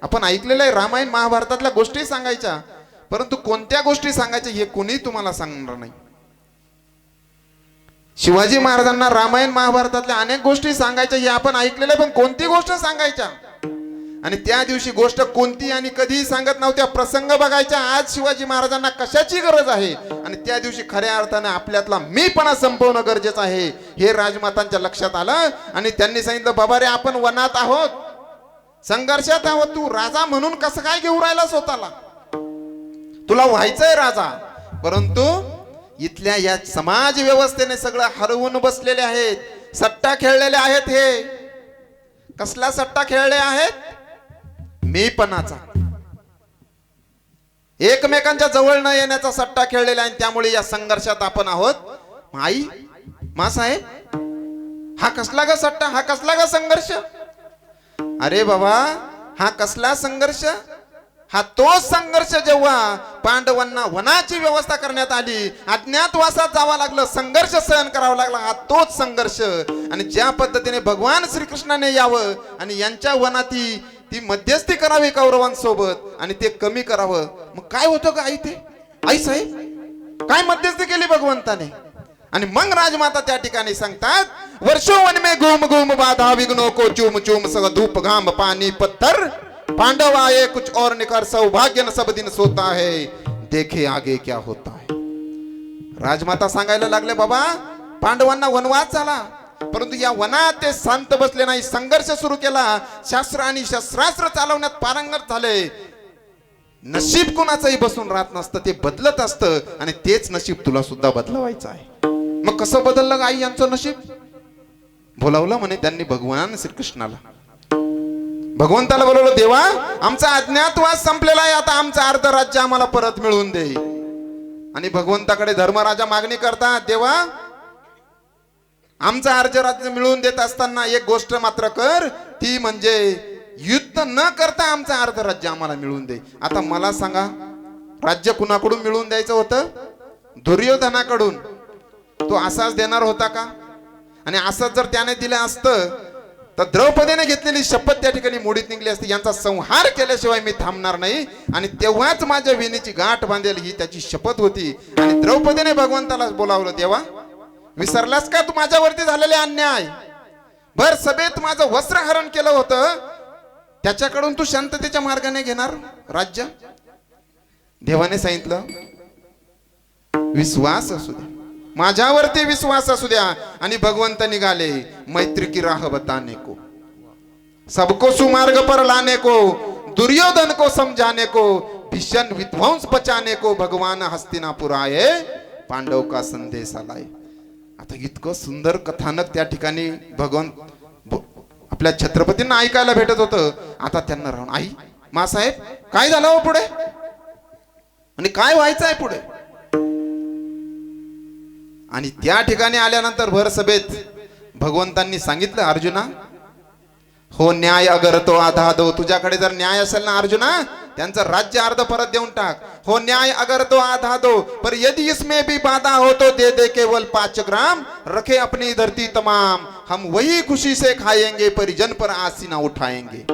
आपण ऐकलेलं आहे, रामायण महाभारतातल्या गोष्टी सांगायच्या. परंतु कोणत्या गोष्टी सांगायच्या हे कोणी तुम्हाला सांगणार नाही. शिवाजी महाराजांना रामायण महाभारतातल्या अनेक गोष्टी सांगायच्या हे आपण ऐकलेलं आहे, पण कोणती गोष्ट सांगायच्या आणि त्या दिवशी गोष्ट कोणती आणि कधी सांगत नव्हत्या. प्रसंग बघायच्या. आज शिवाजी महाराजांना कशाची गरज आहे आणि त्या दिवशी खऱ्या अर्थाने आपल्यातला मीपणा संपवणं गरजेचं आहे, हे राजमातांच्या लक्षात आलं. आणि त्यांनी सांगितलं, बाबा रे, आपण वनात आहोत, संघर्षात आहोत, तू राजा म्हणून कसं काय घेऊ राहिला स्वतःला? तुला व्हायचंय राजा, परंतु इथल्या या समाज व्यवस्थेने सगळं हरवून बसलेले आहेत, सट्टा खेळलेले आहेत. हे कसला सट्टा खेळले आहेत? मीपणाचा, एकमेकांच्या जवळ न येण्याचा सट्टा खेळलेला आहे. त्यामुळे या संघर्षात आपण आहोत. आई, मासाहेब, हा कसला ग सट्टा, हा कसला ग संघर्ष? अरे बाबा, हा कसला संघर्ष? हा तोच संघर्ष जेव्हा पांडवांना वनाची व्यवस्था करण्यात आली, अज्ञातवासात जावं लागलं, संघर्ष सहन करावा लागला, हा तोच संघर्ष. आणि ज्या पद्धतीने भगवान श्रीकृष्णाने यावं आणि यांच्या वनाती ती मध्यस्थी करावी कौरवांसोबत आणि ते कमी करावं, मग काय होतं का आई? ते आई साहेब, काय मध्यस्थी केली भगवंताने? आणि मग राजमाता त्या ठिकाणी सांगतात, वर्षो वन में घूम घूम बाधा विघ्नो को चूम चूम सग धूप घाम पानी पत्थर, पांडव आए कुछ और निकर सौभाग्य न सब दिन सोता है, देखे आगे क्या होता है. राजमाता सांगायला लागले, बाबा, पांडवांना वनवास झाला, परंतु या वनात ते शांत बसले नाही, संघर्ष सुरू केला, शास्त्र आणि शस्त्रास्त्र चालवण्यात पारंगत झाले. नशीब कुणाचंही बसून राहत नसतं, ते बदलत असतं आणि तेच नशीब तुला सुद्धा बदलवायचं आहे. मग कसं बदललं आई यांचं नशीब? बोलावलं म्हणे त्यांनी भगवान श्रीकृष्णाला. भगवंताला बोलवलं, देवा, आमचा अज्ञातवास संपलेला आहे, आता आमचं अर्ध राज्य आम्हाला परत मिळवून दे. आणि भगवंताकडे धर्मराजा मागणी करतात, देवा, आमचं अर्ध राज्य मिळवून देत असताना एक गोष्ट मात्र कर, ती म्हणजे युद्ध न करता आमचं अर्ध राज्य आम्हाला मिळवून दे. आता मला सांगा, राज्य कुणाकडून मिळवून द्यायचं होतं? दुर्योधनाकडून. तो असाच देणार होता का? आणि असंच जर त्याने दिलं असतं तर द्रौपदीने घेतलेली शपथ त्या ठिकाणी मोडीत निघली असती, यांचा संहार केल्याशिवाय मी थांबणार नाही आणि तेव्हाच माझ्या विणीची गाठ बांधेल, ही त्याची शपथ होती. आणि द्रौपदीने भगवंताला बोलावलं, देवा, विसरलास का तू माझ्यावरती झालेले अन्याय? भर सभेत माझं वस्त्रहरण केलं होतं, त्याच्याकडून तू शांततेच्या मार्गाने घेणार राज्य? देवाने सांगितलं, विश्वास असू द्या, माझ्यावरती विश्वास असू द्या. आणि भगवंत निघाले, मैत्री की राह बताने को, सबको सुमार्ग पर लाने को, दुर्योधन को समझाने को, भीषण विध्वंस बचाने को भगवान हस्तिनापुर आए, पांडव का संदेश आलाय. आता इतकं सुंदर कथानक त्या ठिकाणी भगवंत आपल्या छत्रपतींना ऐकायला भेटत होतं. आता त्यांना राहून, आई, मासाहेब, काय झालं हो पुढे आणि काय व्हायचं आहे पुढे? आणि त्या ठिकाणी आल्यानंतर भर सभेत भगवंतांनी सांगितलं, अर्जुना, हो न्याय अगर तो आधा दो, तुझ्याकडे जर न्याय असेल ना अर्जुना, त्यांचं राज्य अर्ध परत देऊन टाक. हो न्याय अगर तो आधा दो, पर यदि इसमें भी बाधा हो तो दे दे केवल 5 ग्राम, रखे अपनी धरती तमाम, हम वही खुशी से खाएंगे, परिजन पर आसीना उठाएंगे.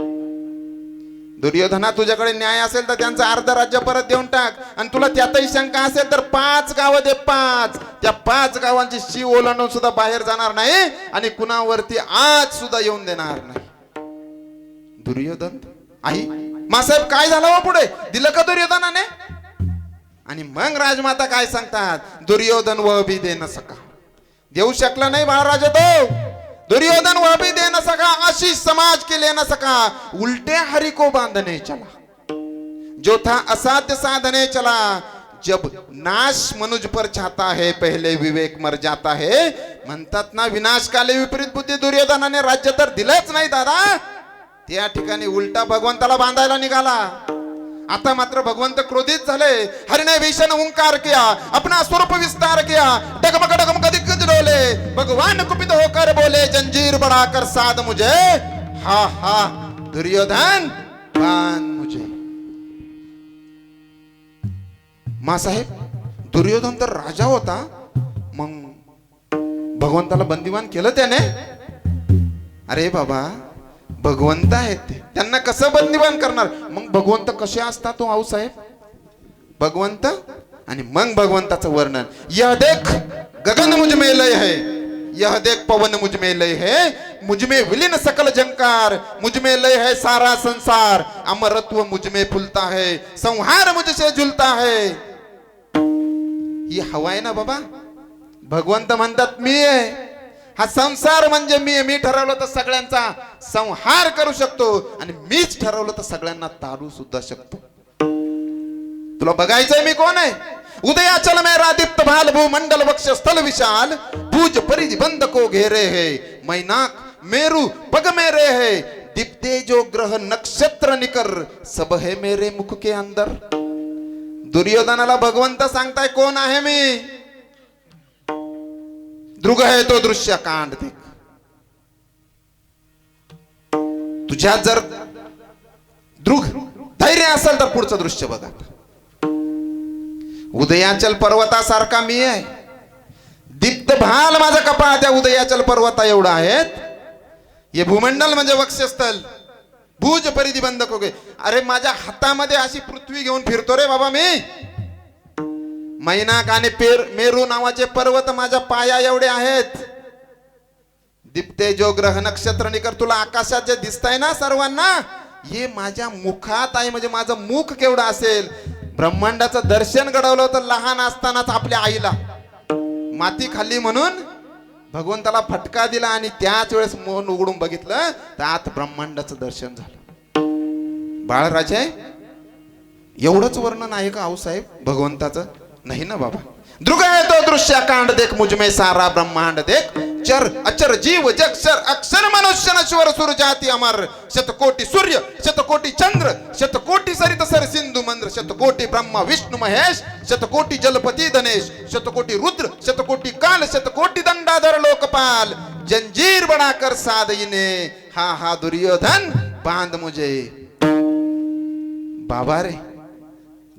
दुर्योधना, तुझ्याकडे न्याय असेल तर त्यांचं अर्ध राज्य परत देऊन टाक. आणि तुला त्यातही शंका असेल तर 5 गावं दे, 5. त्या 5 गावांची शिव ओलांडून सुद्धा बाहेर जाणार नाही आणि कुणावरती आज सुद्धा येऊन देणार नाही. दुर्योधन, आई, मासाहेब, काय झालं हो पुढे? दिलं का दुर्योधनाने? आणि मग राजमाता काय सांगतात, दुर्योधन वह भी दे न सका, देऊ शकला नाही बाळराजा तो. दुर्योधन वह भी दे न सका, आशीष समाज के ले न सका, उल्टे हरि को बांधने चला, जो था असाध्य साधने चला, जब नाश मनुज पर चाहता है पहले विवेक मर जाता है. म्हणतात ना, विनाशकाले विपरीत बुद्धी. दुर्योधनाने राज्य तर दिलंच नाही दादा, त्या ठिकाणी उलटा भगवंताला बांधायला निघाला. आता मात्र भगवंत क्रोधित झाले. हरिने भीषण हुंकार किया, अपना स्वरूप विस्तार किया, डगमग डगमग दिग्गज डोले. भगवान कुपित होकर बोले, जंजीर बढ़ाकर साध मुझे. हा हा दुर्योधन बांध मुझे. मासाहेब, दुर्योधन तर राजा होता, मग भगवंताला बंदिवान केलं त्याने. अरे बाबा, भगवंत आहेत ते, त्यांना कसं बंदिवान करणार? मग भगवंत कसे असतात तो आऊसाहेब? भगवंत आणि मग भगवंताचं वर्णन. यह देख गगन मुझ में लय है, यह देख पवन मुझ में लय है, मुझ में विलीन सकल जंकार, मुझ में लय है सारा संसार, अमरत्व मुझ में फुलता है, संहार मुझसे झुलता है. ही हवा आहे ना बाबा. भगवंत म्हणतात मी आहे, हा संसार म्हणजे मी आहे. मी ठरवलं तर सगळ्यांचा संहार करू शकतो, आणि मीच ठरवलं तर सगळ्यांना तारू सुद्धा शकतो. तुला बघायचंय मी कोण आहे? उदयाचल में रादीप्त भाल, भूमंडल वक्ष स्थल विशाल, भुज परिधि बंद को घेरे है, मैनाक मेरु पग मेरे है, दीप्ते जो ग्रह नक्षत्र निकर, सब है मेरे मुख के अंदर. दुर्योधनाला भगवंत सांगताय कोण आहे मी? दृग है तो दृश्य कांड देख. तुझ्यात जर दृग धैर्य असेल तर पुढचं दृश्य बघा. उदयाचल पर्वतासारखा मी आहे. दीप्त भाल माझा कपाळ त्या उदयाचल पर्वता एवढा आहेत. हे भूमंडल म्हणजे वक्षस्थल, भुज परिधि बंद को गे. अरे माझ्या हातामध्ये अशी पृथ्वी घेऊन फिरतो रे बाबा मी. मैनाक आणि मेरू नावाचे पर्वत माझ्या पाया एवढे आहेत. दीप्ते जो ग्रह नक्षत्र निकर, तुला आकाशात जे दिसतंय ना सर्वांना, हे माझ्या मुखात आहे. म्हणजे माझं मुख केवढं असेल. ब्रह्मांडाचं दर्शन घडवलं होतं लहान असतानाच आपल्या आईला. माती खाल्ली म्हणून भगवंताला फटका दिला, आणि त्याच वेळेस मन उघडून बघितलं तर आत ब्रह्मांडाचं दर्शन झालं. बाळराजे, एवढंच वर्णन आहे का आऊसाहेब भगवंताचं? नाही ना बाबा. दृग है तो दृश्य कांड देख, मुझ में सारा ब्रह्मांड देख, चर अचर जीव जक्षर अक्षर मनुष्य नश्वर सुर जाति अमर, शतकोटि सूर्य शतकोटि चंद्र शतकोटि सरित सर सिंधु मंद्र, शतकोटि ब्रह्मा विष्णु महेश, शतकोटि जलपति धनेश, शतकोटि रुद्र शतकोटि काल, शतकोटि दंडाधर लोकपाल, जंजीर बनाकर साधइने, हा हा दुर्योधन बांध मुझे. बाबा रे,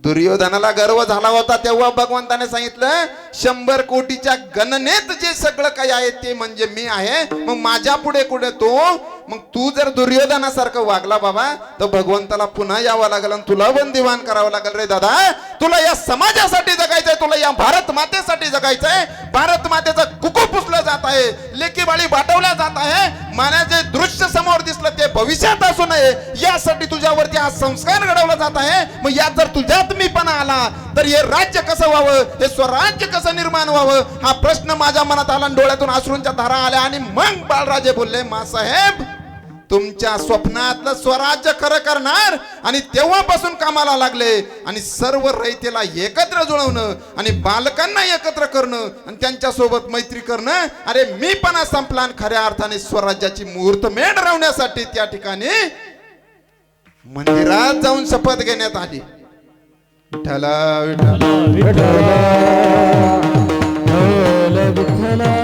दुर्योधनाला गर्व झाला होता तेव्हा भगवंताने सांगितलं 100 कोटीच्या गणनेत जे सगळं काही आहे ते म्हणजे मी आहे. मग माझ्या पुढे कुठे तो? मग तू जर दुर्योधनासारखं वागला बाबा तर भगवंताला पुन्हा यावं लागेल आणि तुला बंदिवान करावं लागेल. रे दादा, तुला या समाजासाठी जगायचंय, तुला या भारत मातेसाठी जगायचंय. भारत मातेचं कुकू पुसलं जात आहे, लेकी बाळी वाटवल्या जात आहे. मला जे दृश्य समोर दिसलं ते भविष्यात असू नये यासाठी तुझ्यावरती हा संस्कार घडवला जात आहे. मग यात जर तुझ्यात मीपणा आला तर हे राज्य कसं व्हावं, हे स्वराज्य कसं निर्माण व्हावं, हा प्रश्न माझ्या मनात आला. डोळ्यातून अश्रूंच्या धारा आल्या. आणि मग बाळराजे बोलले, मासाहेब तुमच्या स्वप्नातलं स्वराज्य खरं करणार. आणि तेव्हापासून कामाला लागले आणि सर्व रयतेला एकत्र जुळवणं आणि बालकांना एकत्र करणं आणि त्यांच्या सोबत मैत्री करणं. अरे मीपणा संपला आणि खऱ्या अर्थाने स्वराज्याची मुहूर्तमेढ राहण्यासाठी त्या ठिकाणी मंदिरात जाऊन शपथ घेण्यात आली. विठ्ठला विठ्ठला विठ्ठला विठ्ठला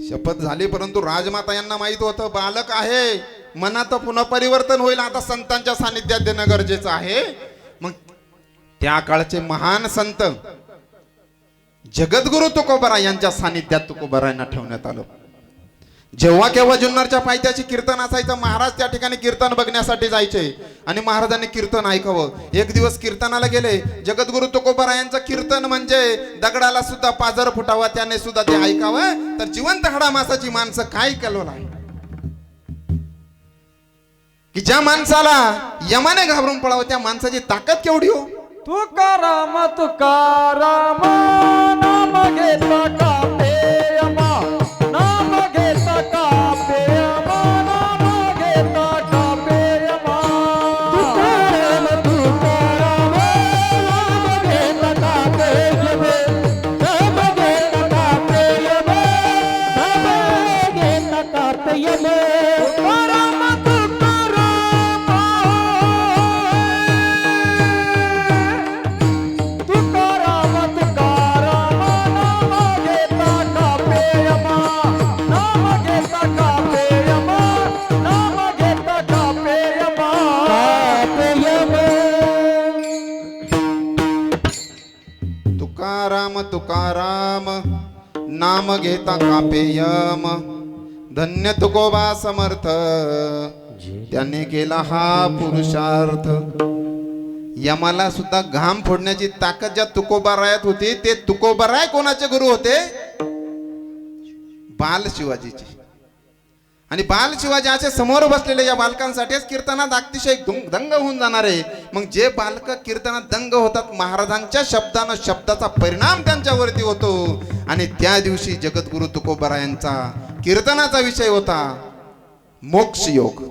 शपथ झाली. परंतु राजमाता यांना माहित होतं बालक आहे, मनात पुन्हा परिवर्तन होईल. आता संतांच्या सानिध्यात देणं गरजेचं आहे. मग त्या काळचे महान संत जगद्गुरु तुकोबाराय यांच्या सानिध्यात तुकोबारायांना ठेवण्यात आलं. जेव्हा केव्हा जुन्नरच्या पायथ्याशी कीर्तन असायचं, महाराज त्या ठिकाणी कीर्तन बघण्यासाठी जायचे आणि महाराजांनी कीर्तन ऐकावं. एक दिवस कीर्तनाला गेले. जगद्गुरु तुकोबारायांचं कीर्तन म्हणजे दगडाला सुद्धा पाजर फुटावा, त्याने सुद्धा ते ऐकावं. तर जिवंत हाडामासाची माणसं काय केलं आहे की ज्या माणसाला यमाने घाबरून पळावं, त्या माणसाची ताकद केवढी हो. तुकाराम तुकाराम नाम घेता का प्रेमा, नाम घेता का प्रेमा, नाम घेता का प्रेमा. तुकाराम तुकाराम नाम घेता का प्रेमा, तुकाराम तुकाराम नाम घेता कापे यम, धन्य तुकोबा समर्थ त्याने केला हा पुरुषार्थ. यमाला सुद्धा घाम फोडण्याची ताकद ज्या तुकोबारायात होती, ते तुकोबाराय कोणाचे गुरु होते? बाल शिवाजीचे. आणि बाल शिवाजी असे समोर बसलेले या बालकांसाठीच कीर्तनात अतिशय दंग होऊन जाणारे. मग जे बालक कीर्तनात दंग होतात, महाराजांच्या शब्दानं शब्दाचा परिणाम त्यांच्यावरती होतो. आणि त्या दिवशी जगद्गुरु तुकोबारायांचा कीर्तनाचा विषय होता मोक्ष योग.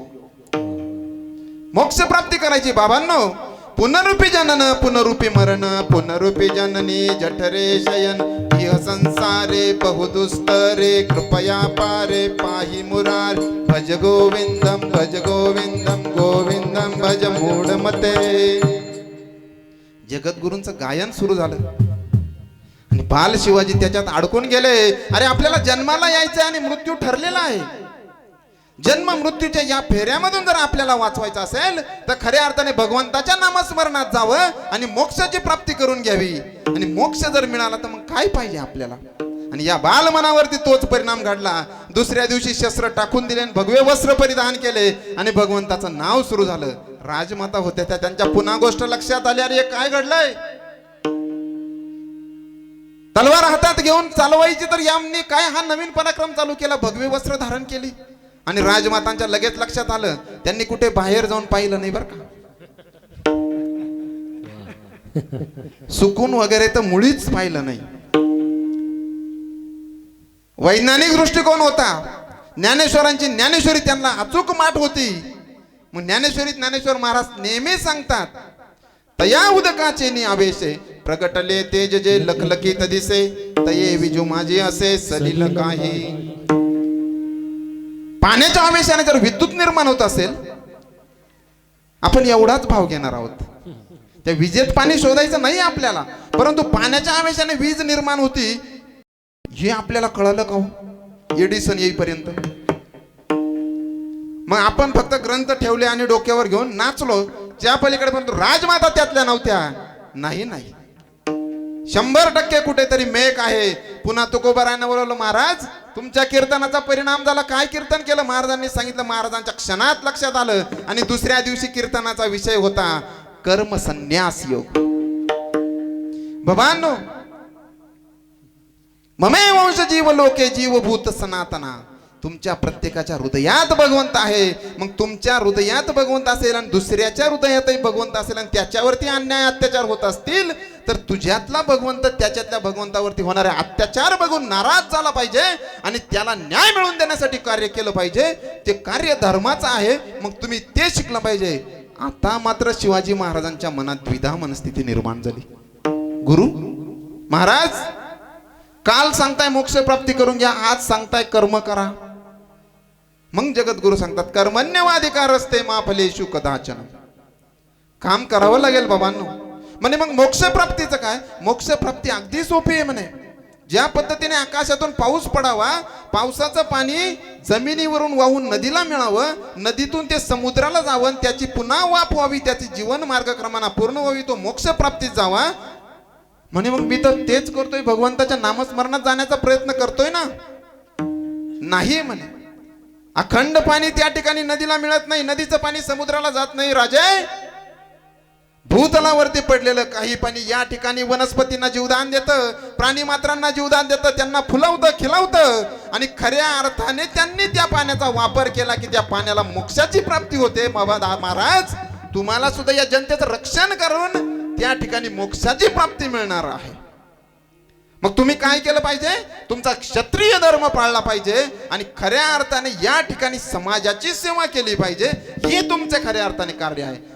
मोक्ष प्राप्ती करायची बाबांनो. पुनरुपी जनन पुनरुपी मरण, पुनरुपी जननी जठरे शयन, इह संसारे बहुदुस्तरे, कृपया पारे पाहि मुरार, भज गोविंदम गोविंदम भज मूढमते. जगद्गुरूंचं गायन सुरू झालं आणि बाल शिवाजी त्याच्यात अडकून गेले. अरे आपल्याला जन्माला यायचं आणि मृत्यू ठरलेला आहे. जन्म मृत्यूच्या या फेऱ्यामधून जर आपल्याला वाचवायचं असेल तर खऱ्या अर्थाने भगवंताच्या नामस्मरणात जावं आणि मोक्षाची प्राप्ती करून घ्यावी. आणि मोक्ष जर मिळाला तर मग काय पाहिजे आपल्याला. आणि या बाल मनावरती तोच परिणाम घडला. दुसऱ्या दिवशी शस्त्र टाकून दिले, भगवे वस्त्र परिधान केले आणि भगवंताचं नाव सुरू झालं. राजमाता होत्या त्या, त्यांच्या पुन्हा गोष्ट लक्षात आली, अरे काय घडलंय. तलवार हातात घेऊन चालवायची तर यांनी काय हा नवीन पराक्रम चालू केला. भगवे वस्त्र धारण केली आणि राजमातांच्या लगेच लक्षात आलं. त्यांनी कुठे बाहेर जाऊन पाहिलं नाही बर का. सुकून वगैरे तर मुळीच पाहिलं नाही. वैज्ञानिक दृष्टिकोन होता. ज्ञानेश्वरांची ज्ञानेश्वरी त्यांना अचूक माठ होती. मग ज्ञानेश्वर महाराज नेहमी सांगतात, तया उदकाचे नि आवेशे, प्रगटले तेज जे लखलखीत दिसे, तये विजू माझे असे सलिल काही. पाण्याच्या आवेशाने जर विद्युत निर्माण होत असेल, आपण एवढाच भाव घेणार आहोत. त्या विजेत पाणी शोधायचं नाही आपल्याला, परंतु पाण्याच्या आवेशाने वीज निर्माण होती हे आपल्याला कळलं का हो एडिसन येईपर्यंत. मग आपण फक्त ग्रंथ ठेवले आणि डोक्यावर घेऊन नाचलो, त्या पलीकडे. परंतु राजमाता त्यातल्या नव्हत्या. नाही 100% कुठेतरी मेक आहे. पुन्हा तुकोबारायांना बोलवलं, महाराज तुमच्या कीर्तनाचा परिणाम झाला. काय कीर्तन केलं? महाराजांनी सांगितलं. महाराजांच्या क्षणात लक्षात आलं. आणि दुसऱ्या दिवशी कीर्तनाचा विषय होता कर्म संन्यास योग. बाबांनो, ममे वंश जीव लोके जीवभूत सनातना. तुमच्या प्रत्येकाच्या हृदयात भगवंत आहे. मग तुमच्या हृदयात भगवंत असेल आणि दुसऱ्याच्या हृदयातही भगवंत असेल आणि त्याच्यावरती अन्याय अत्याचार होत असतील तर तुझ्यातला भगवंत त्याच्यातल्या भगवंतावरती होणारे अत्याचार बघून नाराज झाला पाहिजे आणि त्याला न्याय मिळवून देण्यासाठी कार्य केलं पाहिजे. ते कार्य धर्माचं आहे. मग तुम्ही ते शिकलं पाहिजे. आता मात्र शिवाजी महाराजांच्या मनात द्विधा मनस्थिती निर्माण झाली. गुरु महाराज काल सांगताय मोक्ष प्राप्ती करून घ्या, आज सांगताय कर्म करा. मग जगद्गुरु सांगतात कर्मण्यवाधिकार असते माफलेशु कदाचन. काम करावं लागेल बाबांनो. म्हणे मग मोक्ष प्राप्तीचं काय? मोक्ष प्राप्ती अगदी सोपी आहे म्हणे. ज्या पद्धतीने आकाशातून पाऊस पडावा, पावसाचं पाणी जमिनीवरून वाहून नदीला मिळावं, नदीतून ते समुद्राला जावं, त्याची पुन्हा वाफ व्हावी, त्याची जीवन मार्गक्रमणा पूर्ण व्हावी, तो मोक्ष प्राप्तीत जावा. म्हणे मग मी तर तेच करतोय, भगवंताच्या नामस्मरणात जाण्याचा प्रयत्न करतोय ना. नाही म्हणे, अखंड पाणी त्या ठिकाणी नदीला मिळत नाही, नदीचं पाणी समुद्राला जात नाही. राजे, भूतलावरती पडलेलं काही पाणी या ठिकाणी वनस्पतींना जीवदान देतं, प्राणी मात्रांना जीवदान देतं, त्यांना फुलवतं, खिलवतं. आणि खऱ्या अर्थाने त्यांनी त्या पाण्याचा वापर केला की त्या पाण्याला मोक्षाची प्राप्ती होते. महाराज तुम्हाला सुद्धा या जनतेचं रक्षण करून त्या ठिकाणी मोक्षाची प्राप्ती मिळणार आहे. मग तुम्ही काय केलं पाहिजे? तुमचा क्षत्रिय धर्म पाळला पाहिजे आणि खऱ्या अर्थाने या ठिकाणी समाजाची सेवा केली पाहिजे. हे तुमचे खऱ्या अर्थाने कार्य आहे.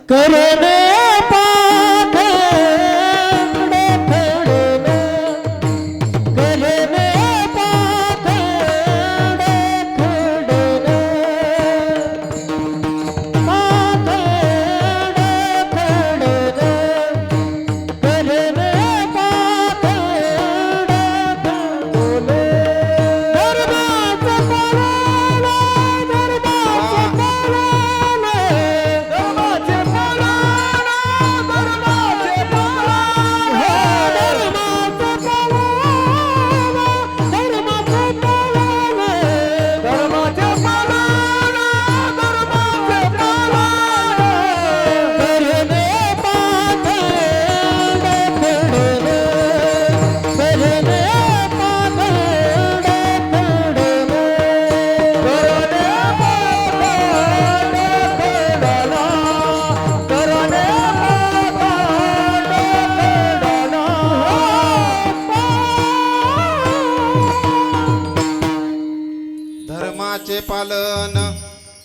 पालन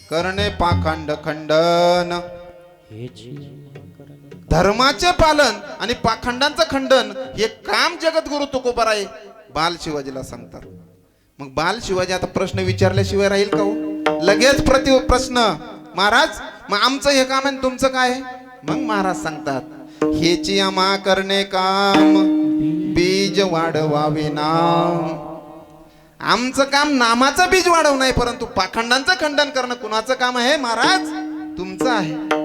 करणे पाखंड खंडन. धर्माचे पालन आणि पाखंडांचं खंडन हे काम जगद्गुरु तुकोबाराय बाल शिवाजीला सांगतात. मग बाल शिवाजी आता प्रश्न विचारल्याशिवाय राहील का हो? लगेच प्रश्न, महाराज मग आमचं हे काम आहे तुमचं काय आहे? मग महाराज सांगतात हेची आम्हा करणे काम बीज वाढवावे नाम. आमचं काम नामाचं बीज वाढवणं नाही, परंतु पाखंडांचं खंडन करणं कुणाचं काम आहे महाराज? तुमचं आहे.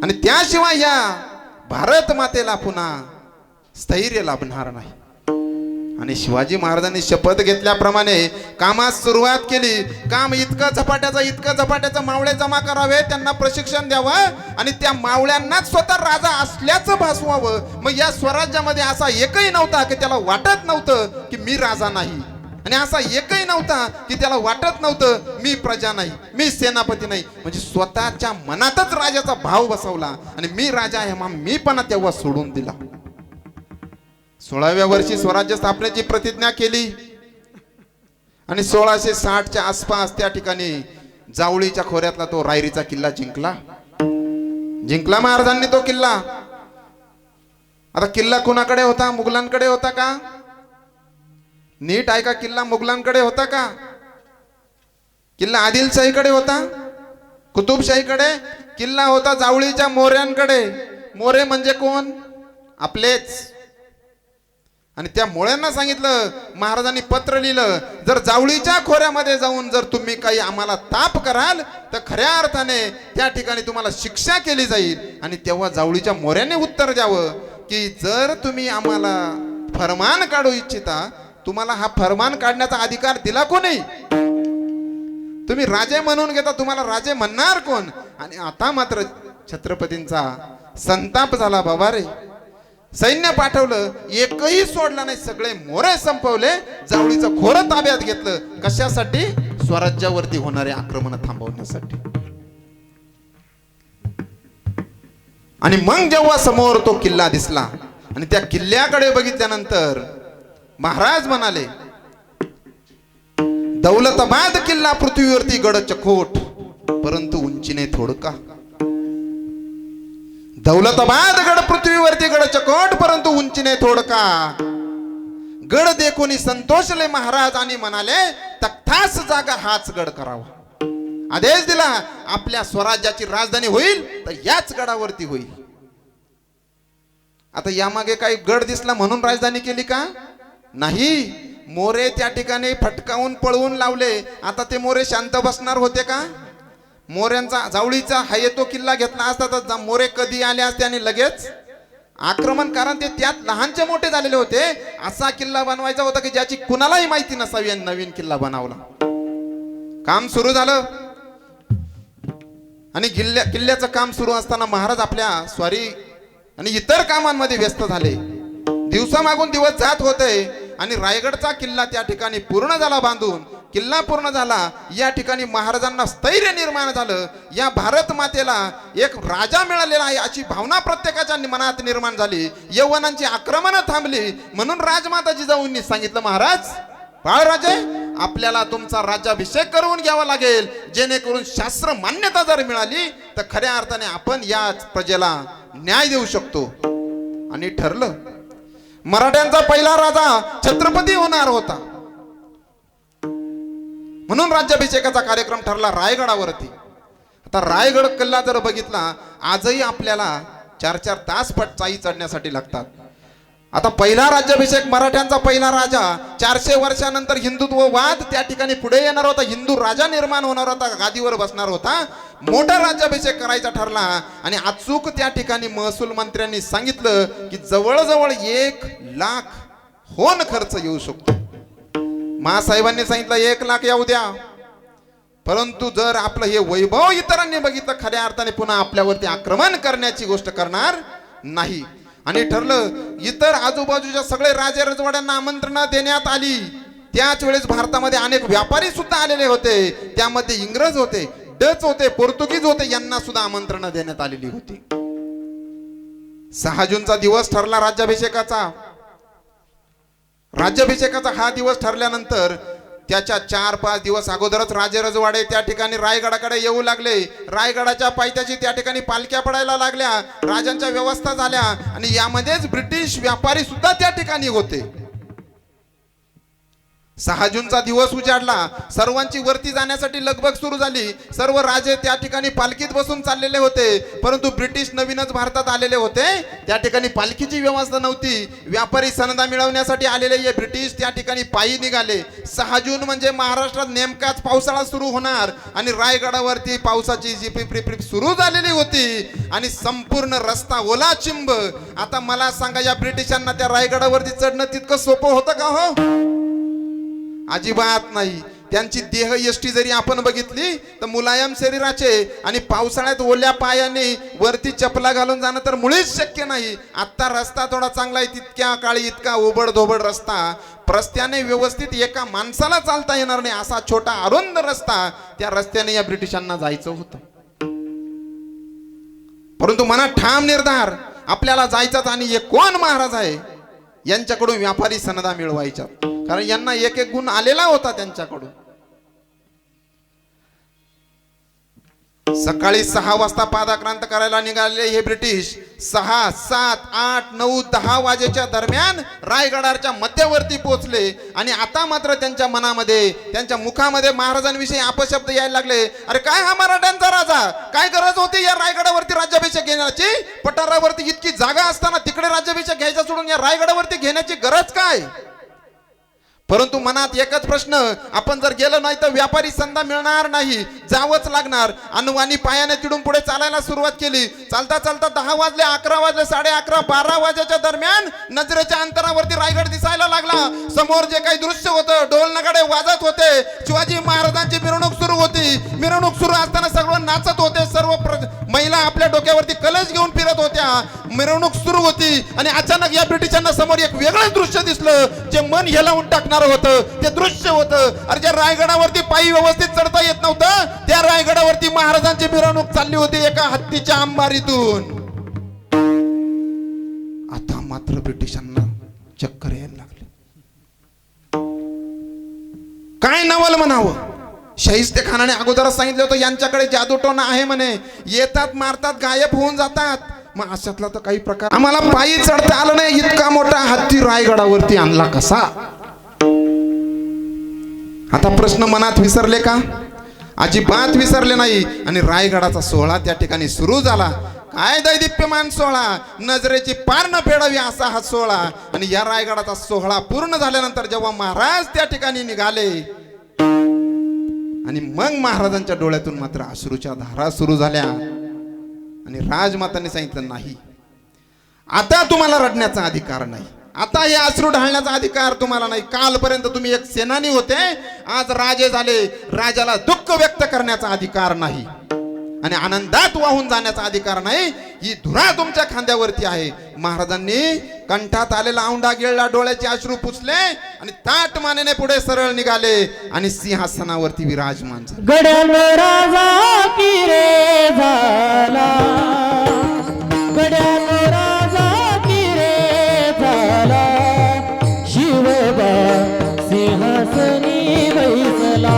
आणि त्याशिवाय या भारत मातेला पुन्हा स्थैर्य लाभणार नाही. आणि शिवाजी महाराजांनी शपथ घेतल्याप्रमाणे कामास सुरुवात केली. काम इतकं झपाट्याचं मावळे जमा करावे, त्यांना प्रशिक्षण द्यावं आणि त्या मावळ्यांनाच स्वतः राजा असल्याचं भासवावं. मग या स्वराज्यामध्ये असा एकही नव्हता की त्याला वाटत नव्हतं की मी राजा नाही, आणि असा एकही नव्हता की त्याला वाटत नव्हतं मी प्रजा नाही, मी सेनापती नाही. म्हणजे स्वतःच्या मनातच राजाचा भाव बसवला आणि मी राजा आहे मग मी पण तेव्हा सोडून दिला. 16व्या वर्षी स्वराज्य स्थापनेची प्रतिज्ञा केली आणि 1660च्या आसपास त्या ठिकाणी जावळीच्या खोऱ्यातला तो रायरीचा किल्ला जिंकला महाराजांनी तो किल्ला. आता किल्ला कुणाकडे होता? मुघलांकडे होता का? नीट ऐका, किल्ला मुघलांकडे होता का? किल्ला आदिलशाहीकडे होता? कुतुबशाहीकडे? किल्ला होता जावळीच्या मोऱ्यांकडे. मोरे म्हणजे कोण? आपलेच. आणि त्या मोळ्यांना सांगितलं, महाराजांनी पत्र लिहिलं, जर जावळीच्या खोऱ्यामध्ये जाऊन जर तुम्ही काही आम्हाला ताप कराल तर खऱ्या अर्थाने त्या ठिकाणी तुम्हाला शिक्षा केली जाईल. आणि तेव्हा जावळीच्या मोऱ्याने उत्तर द्यावं की जर तुम्ही आम्हाला फरमान काढू इच्छिता, तुम्हाला हा फरमान काढण्याचा अधिकार दिला कोणी? तुम्ही राजे म्हणून घेता, तुम्हाला राजे म्हणणार कोण? आणि आता मात्र छत्रपतींचा संताप झाला. बाबा रे, सैन्य पाठवलं, एकही सोडला नाही, सगळे मोरे संपवले, जावळीचं खोरं ताब्यात घेतलं. कशासाठी? स्वराज्यावरती होणारे आक्रमण थांबवण्यासाठी. आणि मग जेव्हा समोर तो किल्ला दिसला आणि त्या किल्ल्याकडे बघितल्यानंतर महाराज म्हणाले, दौलताबाद किल्ला पृथ्वीवरती गड चकोट परंतु उंचीने थोडका. दौलताबाद गड पृथ्वीवरती गड चकोट परंतु उंचीने थोडका. गड देखून संतोषले महाराज आणि म्हणाले तख्तास जागा हाच गड करावा. आदेश दिला, आपल्या स्वराज्याची राजधानी होईल तर याच गडावरती होईल. आता यामागे काही गड दिसला म्हणून राजधानी केली का? नाही. मोरे त्या ठिकाणी फटकावून पळवून लावले. आता ते मोरे शांत बसणार होते का? मोऱ्यांचा जावळीचा हाय तो किल्ला घेतला असता तर मोरे कधी आले असते आणि लगेच आक्रमण, कारण ते त्यात लहानचे मोठे झालेले होते. असा किल्ला बनवायचा होता की ज्याची कुणालाही माहिती नसावी आणि नवीन किल्ला बनवला. काम सुरू झालं आणि किल्ल्याचं काम सुरू असताना महाराज आपल्या स्वारी आणि इतर कामांमध्ये व्यस्त झाले. दिवसामागून दिवस जात होते आणि रायगडचा किल्ला त्या ठिकाणी पूर्ण झाला बांधून. किल्ला पूर्ण झाला, या ठिकाणी महाराजांना स्थैर्य निर्माण झालं. या भारत मातेला एक राजा मिळालेला आहे अशी भावना प्रत्येकाच्या मनात निर्माण झाली. यवनांची आक्रमण थांबली. म्हणून राजमाता जिजाऊंनी सांगितलं, महाराज बाळराजे, आपल्याला तुमचा राज्याभिषेक करून घ्यावा लागेल, जेणेकरून शास्त्र मान्यता जर मिळाली तर खऱ्या अर्थाने आपण याच प्रजेला न्याय देऊ शकतो. आणि ठरलं, मराठ्यांचा पहिला राजा छत्रपती होणार होता. म्हणून राज्याभिषेकाचा कार्यक्रम ठरला रायगडावरती. आता रायगड किल्ला जर बघितला, आजही आपल्याला 4-4 तास चाई चढण्यासाठी लागतात. आता पहिला राज्याभिषेक, मराठ्यांचा पहिला राजा, 400 वर्षानंतर हिंदुत्ववाद त्या ठिकाणी पुढे येणार होता, हिंदू राजा निर्माण होणार होता, गादीवर बसणार होता. मोठा राज्याभिषेक करायचा ठरला आणि अचूक त्या ठिकाणी महसूल मंत्र्यांनी सांगितलं की जवळजवळ 1 लाख होन खर्च येऊ शकतो. महासाहेबांनी सांगितलं 1 लाख येऊ द्या, परंतु जर आपलं हे वैभव इतरांनी बघितलं, खऱ्या अर्थाने पुन्हा आपल्यावरती आक्रमण करण्याची गोष्ट करणार नाही. आणि ठरलं, इतर आजूबाजूच्या सगळे राजे रजवाड्यांना आमंत्रण देण्यात आली. त्याच वेळेस भारतामध्ये अनेक व्यापारी सुद्धा आलेले होते, त्यामध्ये इंग्रज होते, डच होते, पोर्तुगीज होते, यांना सुद्धा आमंत्रण देण्यात आलेली होती. 6 जूनचा दिवस ठरला राज्याभिषेकाचा. राज्याभिषेकाचा हा दिवस ठरल्यानंतर त्याच्या 4-5 दिवस अगोदरच राजे रजवाडे त्या ठिकाणी रायगडाकडे येऊ लागले. रायगडाच्या पायथ्याशी त्या ठिकाणी पालख्या पडायला लागल्या, राजांच्या व्यवस्था झाल्या आणि यामध्येच ब्रिटिश व्यापारी सुद्धा त्या ठिकाणी होते. 6 जूनचा दिवस उजाडला. सर्वांची वरती जाण्यासाठी लगबग सुरू झाली. सर्व राजे त्या ठिकाणी पालखीत बसून चाललेले होते, परंतु ब्रिटिश नवीनच भारतात आलेले होते. त्या ठिकाणी पालखीची व्यवस्था नव्हती. व्यापारी सनदा मिळवण्यासाठी आलेले हे ब्रिटिश त्या ठिकाणी पायी निघाले. 6 जून म्हणजे महाराष्ट्रात नेमकाच पावसाळा सुरू होणार आणि रायगडावरती पावसाची झिपरिप सुरू झालेली होती आणि संपूर्ण रस्ता ओला चिंब. आता मला सांगा, या ब्रिटिशांना त्या रायगडावरती चढणं तितकं सोपं होतं का हो? अजिबात नाही. त्यांची देह यष्टी जरी आपण बघितली तर मुलायम शरीराचे आणि पावसाळ्यात ओल्या पायाने वरती चपला घालून जाणं तर मुळीच शक्य नाही. आता रस्ता थोडा चांगला आहे, तितक्या काळी इतका ओबड-धोबड रस्ता, रस्त्याने व्यवस्थित एका माणसाला चालता येणार नाही असा छोटा अरुंद रस्ता, त्या रस्त्याने या ब्रिटिशांना जायचं होतं. परंतु मनात ठाम निर्धार, आपल्याला जायचाच आणि हे कोण महाराज आहे, यांच्याकडून व्यापारी सनदा मिळवायच्या, कारण यांना एक एक गुण आलेला होता त्यांच्याकडून. सकाळी 6 वाजता पादाक्रांत करायला निघालेले हे ब्रिटिश 6, 7, 8, 9, 10 वाजेच्या दरम्यान रायगडाच्या मध्यवर्ती पोहोचले आणि आता मात्र त्यांच्या मनामध्ये, त्यांच्या मुखामध्ये महाराजांविषयी अपशब्द यायला लागले. अरे काय हा मराठ्यांचा राजा, काय गरज होती या रायगडावरती राज्याभिषेक घेण्याची? पठारावरती इतकी जागा असताना तिकडे राज्याभिषेक घ्यायचा सोडून या रायगडावरती घेण्याची गरज काय? परंतु मनात एकच प्रश्न, आपण जर गेलो नाही तर व्यापारी संधा मिळणार नाही, जावंच लागणार. अनुवानी पायाने चिडून पुढे चालायला सुरुवात केली. चालता चालता 10 वाजले, 11 वाजले, 11:30, 12 वाजेच्या दरम्यान नजरेच्या अंतरावरती रायगड दिसायला लागला. समोर जे काही दृश्य होतं, ढोल नगाडे वाजत होते, शिवाजी महाराजांची मिरवणूक सुरू होती. मिरवणूक सुरू असताना सर्व नाचत होते, सर्व महिला आपल्या डोक्यावरती कलश घेऊन फिरत होत्या. मिरवणूक सुरू होती आणि अचानक या ब्रिटिशांना समोर एक वेगळंच दृश्य दिसलं, जे मन हेलावून टाकणार होतं. ते दृश्य होतं, अरे ज्या रायगडावरती पायी व्यवस्थित चढता येत नव्हतं, त्या रायगडावरती महाराजांची मिरवणूक चालली होती एका हत्तीच्या अंबारीतून. आता मात्र ब्रिटिशांना चक्कर यायला लागली. काय नवल म्हणावं? शाहिस्ते खानाने अगोदरच सांगितलं होतं यांच्याकडे जादूटोना आहे म्हणे, येतात, मारतात, गायब होऊन जातात. मग अशातला तर काही प्रकार आम्हाला पायी चढता आलं नाही, इतका मोठा हत्ती रायगडावरती आणला कसा? आता प्रश्न मनात विसरले का? अजिबात विसरले नाही. आणि रायगडाचा सोहळा त्या ठिकाणी सुरू झाला. काय दैदिप्यमान सोहळा, नजरेची पार न फेडावी असा हा सोहळा. आणि या रायगडाचा सोहळा पूर्ण झाल्यानंतर जेव्हा महाराज त्या ठिकाणी निघाले आणि मग महाराजांच्या डोळ्यातून मात्र अश्रूच्या धारा सुरू झाल्या आणि राजमातांनी सांगितलं, नाही, आता तुम्हाला रडण्याचा अधिकार नाही, आता हे अश्रू ढाळण्याचा अधिकार तुम्हाला नाही. कालपर्यंत तुम्ही एक सेनानी होते, आज राजे झाले, राजाला दुःख व्यक्त करण्याचा अधिकार नाही आणि आनंदात वाहून जाण्याचा अधिकार नाही. ही धुरा तुमच्या खांद्यावरती आहे. महाराजांनी कंठात आलेला औंढा गिळला, डोळ्याचे अश्रू पुसले आणि ताट मानेने पुढे सरळ निघाले आणि सिंहासनावरती विराजमान झाले. गड्यानं राजा की रे झाला, गड्यानं राजा की रे झाला, शिवबा सिंहासनी बैसला,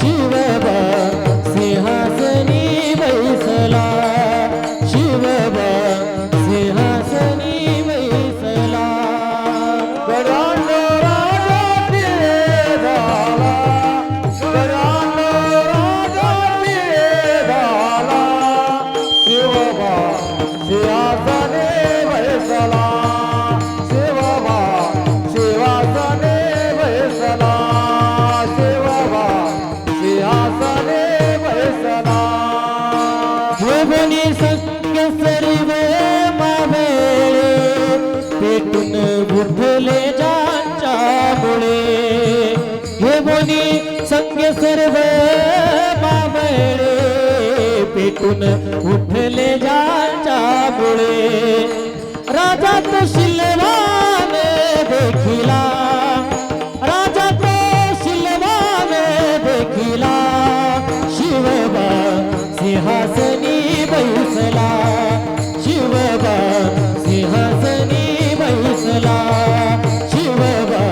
शिवबा सिंहासनी बैसला, शिवबा सिंहासनी बैसला. गड्यानं राजा की रे झाला, गड्यानं राजा की रे झाला, शिवबा सिंहासनी बैसला, शिवबा सिंहासनी बैसला, शिवबा सिंहासनी बैसला. भुवनी संग सर्व मावेळे, पेटून उठले ज्यांच्यामुळे, भुवनी संग सर्व मावेळे, पेटून उठले ज्यांच्यामुळे. राजा तो शिलवान देखिला, राजा तो शिलवान देखिला, शिवबा सिंहासनी बैसला, शिवबा सिंहासनी बैसला, शिवबा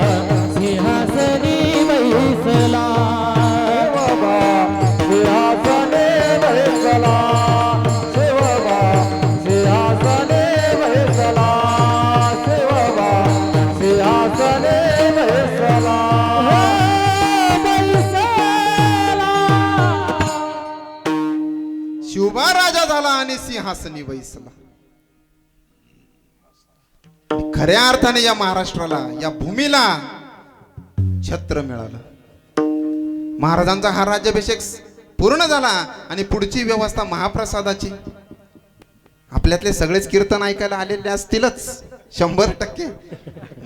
सिंहासनी बैसला. आणि सिंहासनी बैसला. खऱ्या अर्थाने या महाराष्ट्राला, या भूमीला छत्र मिळालं. महाराजांचा हा राज्याभिषेक पूर्ण झाला आणि पुढची व्यवस्था महाप्रसादाची. आपल्यातले सगळेच कीर्तन ऐकायला आलेले असतीलच 100%.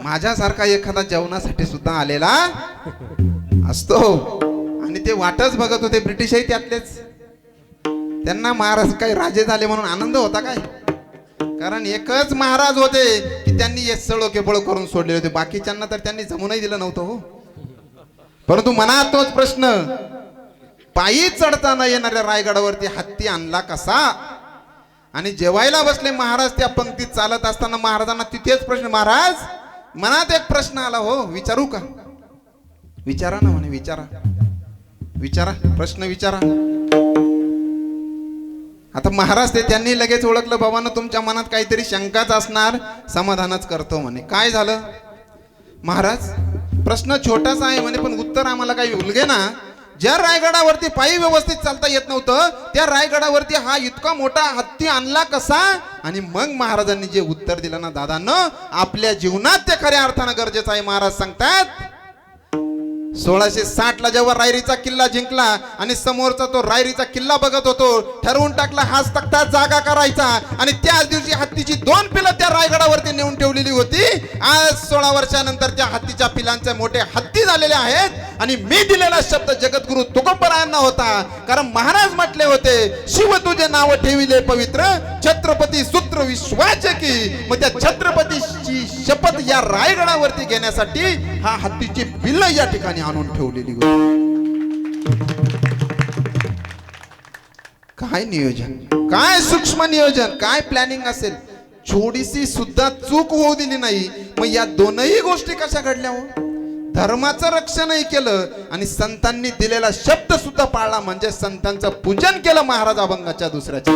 माझ्यासारखा एखादा जेवणासाठी सुद्धा आलेला असतो. आणि ते वाटच बघत होते, ब्रिटिशही त्यातलेच. त्यांना महाराज काही राजे झाले म्हणून आनंद होता काय? कारण एकच महाराज होते की त्यांनी हे सळो केपळ करून सोडले होते. बाकीच्यांना तर त्यांनी जमूनही दिलं नव्हतं हो. परंतु मनात तोच प्रश्न, पायी चढता येणाऱ्या रायगडावरती हत्ती आणला कसा? आणि जेवायला बसले महाराज, त्या पंक्तीत चालत असताना महाराजांना तिथेच प्रश्न, महाराज मनात एक प्रश्न आला हो, विचारू का? विचारा ना म्हणे, विचारा विचारा, प्रश्न विचारा. आता महाराज ते त्यांनी लगेच ओळखलं, बाबांनो तुमच्या मनात काहीतरी शंकाच असणार, समाधानच करतो म्हणे. काय झालं महाराज? प्रश्न छोटासा आहे म्हणे, पण उत्तर आम्हाला काही उलगे ना. ज्या रायगडावरती पायी व्यवस्थित चालता येत नव्हतं, त्या रायगडावरती हा इतका मोठा हत्ती आणला कसा? आणि मग महाराजांनी जे उत्तर दिलं ना दादांनो, आपल्या जीवनात ते खऱ्या अर्थानं गरजेचं आहे. महाराज सांगतात 1660 ला जेव्हा रायरीचा किल्ला जिंकला आणि समोरचा तो रायरीचा किल्ला बघत होतो, ठरवून टाकला हाच तख्ता जागा करायचा. आणि त्याच दिवशी हत्तीची 2 पिलं त्या रायगडावरती नेऊन ठेवलेली होती. आज 16 वर्षानंतर त्या हत्तीच्या पिलांचे मोठे हत्ती झालेले आहेत. आणि मी दिलेला शब्द जगद्गुरु तुकोबरायांना होता, कारण महाराज म्हटले होते, शिव तुझे नाव ठेविले पवित्र, छत्रपती सूत्र विश्वाचे की. मग त्या छत्रपतीची शपथ या रायगडावरती घेण्यासाठी हा हत्तीची पिल्लं या ठिकाणी आणून ठेवलेली होती. काय नियोजन, काय सूक्ष्म नियोजन, काय प्लॅनिंग असेल. छोडीशी सुद्धा चूक होऊ दिली नाही. मग या दोनही गोष्टी कशा घडल्या हो? धर्माचं रक्षणही केलं आणि संतांनी दिलेला शब्द सुद्धा पाळला, म्हणजे संतांचं पूजन केलं महाराज अभंगाच्या दुसऱ्याच्या.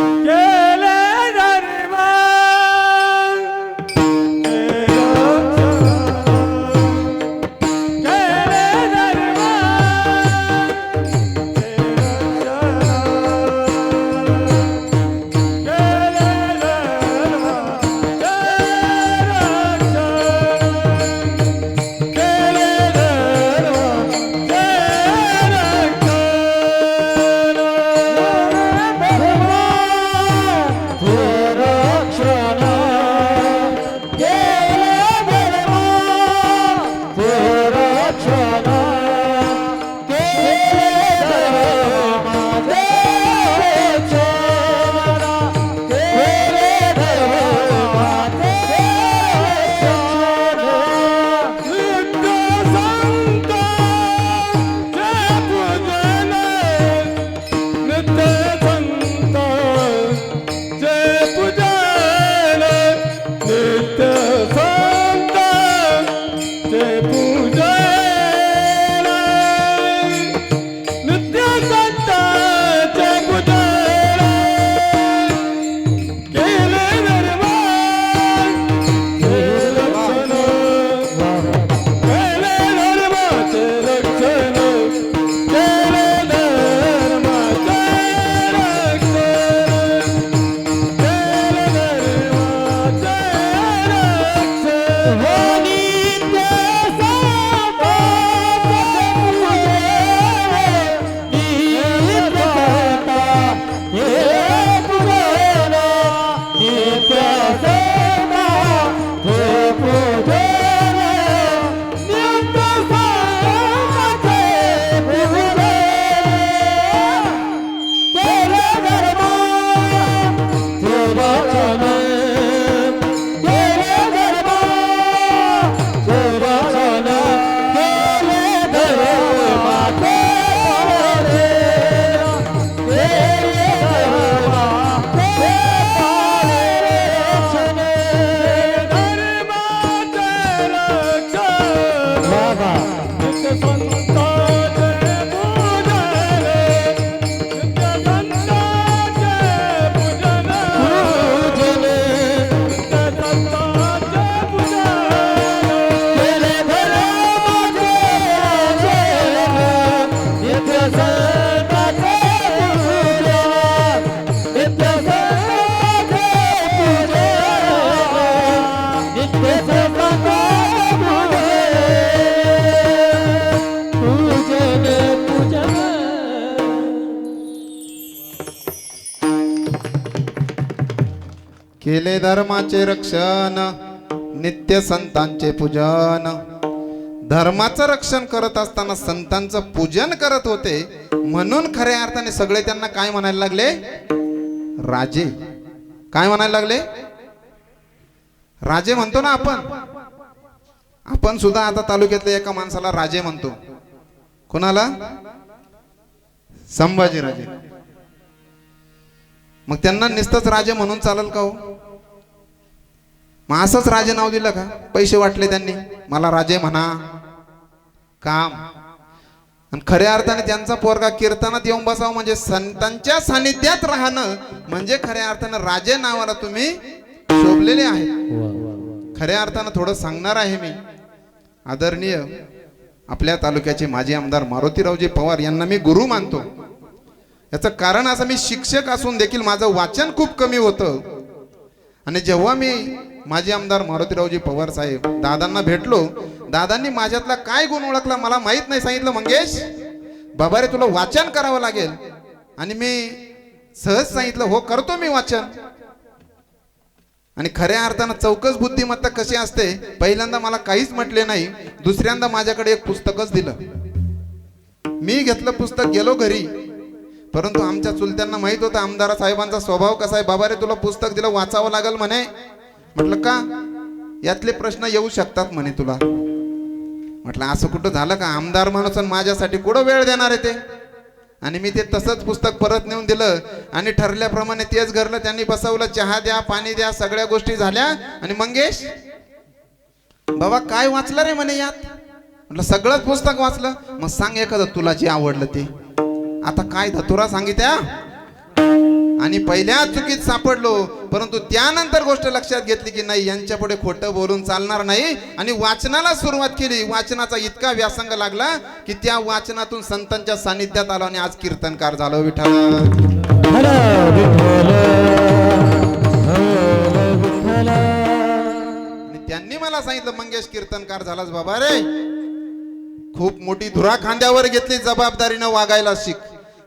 केले धर्माचे रक्षण नित्य संतांचे पूजन. धर्माचं रक्षण करत असताना संतांचं पूजन करत होते, म्हणून खऱ्या अर्थाने सगळे त्यांना काय म्हणायला लागले? राजे. काय म्हणायला लागले? राजे म्हणतो ना आपण. आपण सुद्धा आता तालुक्यातल्या एका माणसाला राजे म्हणतो. कोणाला? संभाजीराजे. मग त्यांना नुसतंच राजे म्हणून चालेल का हो? मग असंच राजे नाव दिलं का? पैसे वाटले त्यांनी, मला राजे म्हणा, काम. आणि खऱ्या अर्थाने त्यांचा पोरगा कीर्तनात येऊन बसावं म्हणजे संतांच्या सानिध्यात राहणं म्हणजे खऱ्या अर्थानं राजे नावाला तुम्ही शोभलेले आहे. खऱ्या अर्थानं थोडं सांगणार आहे मी. आदरणीय आपल्या तालुक्याचे माजी आमदार मारुतीरावजी पवार यांना मी गुरु मानतो. याचं कारण असं, मी शिक्षक असून देखील माझं वाचन खूप कमी होतं. आणि जेव्हा मी माजी आमदार मारुतीरावजी पवार साहेब दादांना भेटलो, दादांनी माझ्यातला काय गुण ओळखला मला माहित नाही. सांगितलं, मंगेश बाबा रे तुला वाचन करावं लागेल. आणि मी सहज सांगितलं, हो करतो मी वाचन. आणि खऱ्या अर्थानं चौकस बुद्धिमत्ता कशी असते, पहिल्यांदा मला काहीच म्हटले नाही, दुसऱ्यांदा माझ्याकडे एक पुस्तकच दिलं. मी घेतलं पुस्तक, गेलो घरी. परंतु आमच्या चुलत्यांना माहित होतं आमदार साहेबांचा स्वभाव कसा आहे. बाबा रे तुला पुस्तक दिलं, वाचावं लागेल म्हणे. म्हटलं का? यातले प्रश्न येऊ शकतात म्हणे तुला. म्हटलं असं कुठं झालं का? आमदार माणूस माझ्यासाठी कुठं वेळ देणार आहे ते? आणि मी ते तसंच पुस्तक परत नेऊन दिलं आणि ठरल्याप्रमाणे तेच घरलं. त्यांनी बसवलं, चहा द्या, पाणी द्या, सगळ्या गोष्टी झाल्या. आणि मंगेश बाबा काय वाचलं रे म्हणे यात? म्हटलं सगळंच पुस्तक वाचलं. मग सांग एखादं तुला जे आवडलं ते. आता काय धतुरा सांगितल्या. आणि पहिल्या चुकीत सापडलो, परंतु त्यानंतर गोष्ट लक्षात घेतली की नाही, यांच्या पुढे खोटं बोलून चालणार नाही. आणि वाचनाला सुरुवात केली. वाचनाचा इतका व्यासंग लागला की त्या वाचनातून संतांच्या सानिध्यात आलो आणि आज कीर्तनकार झालो. विठ्ठल आणि त्यांनी मला सांगितलं, मंगेश कीर्तनकार झालास बाबा रे, खूप मोठी धुरा खांद्यावर घेतली, जबाबदारीनं वागायला शिक.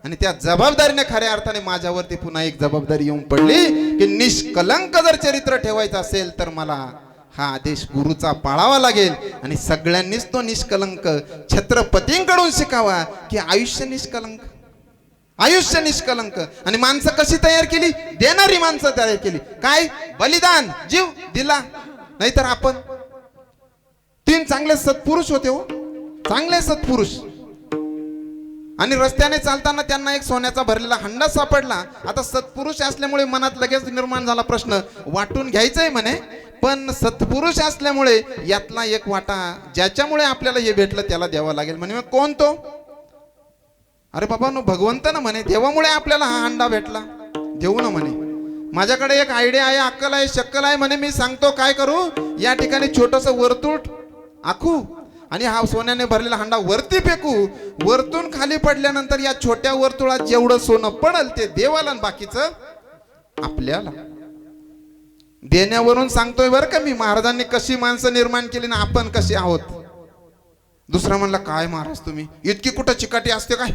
आणि त्या जबाबदारीने खऱ्या अर्थाने माझ्यावरती पुन्हा एक जबाबदारी येऊन पडली की निष्कलंक जर चरित्र ठेवायचं असेल तर मला हा आदेश गुरुचा पाळावा लागेल. आणि सगळ्यांनीच तो निष्कलंक छत्रपतींकडून शिकावा की आयुष्य निष्कलंक, आयुष्य निष्कलंक. आणि माणसं कशी तयार केली? देणारी माणसं तयार केली. काय? बलिदान, जीव दिला. नाहीतर आपण 3 चांगले सत्पुरुष होते हो, चांगले सत्पुरुष. आणि रस्त्याने चालताना त्यांना एक सोन्याचा भरलेला हंडा सापडला. आता सत्पुरुष असल्यामुळे मनात लगेच निर्माण झाला प्रश्न, वाटून घ्यायचंय म्हणे. पण सत्पुरुष असल्यामुळे यातला एक वाटा ज्याच्यामुळे आपल्याला हे भेटलं त्याला द्यावा लागेल म्हणे. मग कोण तो? अरे बाबा नो भगवंत ना म्हणे, देवामुळे आपल्याला हा हंडा भेटला, देऊ ना म्हणे. माझ्याकडे एक आयडिया आहे, अक्कल आहे, शक्कल आहे म्हणे. मी सांगतो काय करू, या ठिकाणी छोटस वर्तुळ आखू आणि हा सोन्याने भरलेला हंडा वरती फेकू. वरतून खाली पडल्यानंतर या छोट्या वर्तुळात जेवढं सोनं पडल ते देवाला आणि बाकीचं आपल्याला. देण्यावरून सांगतोय बरं का मी, महाराजांनी कशी माणसं निर्माण केली ना आपण कसे आहोत. दुसरा म्हणला, काय महाराज तुम्ही इतकी कुठं चिकाटी असते काय?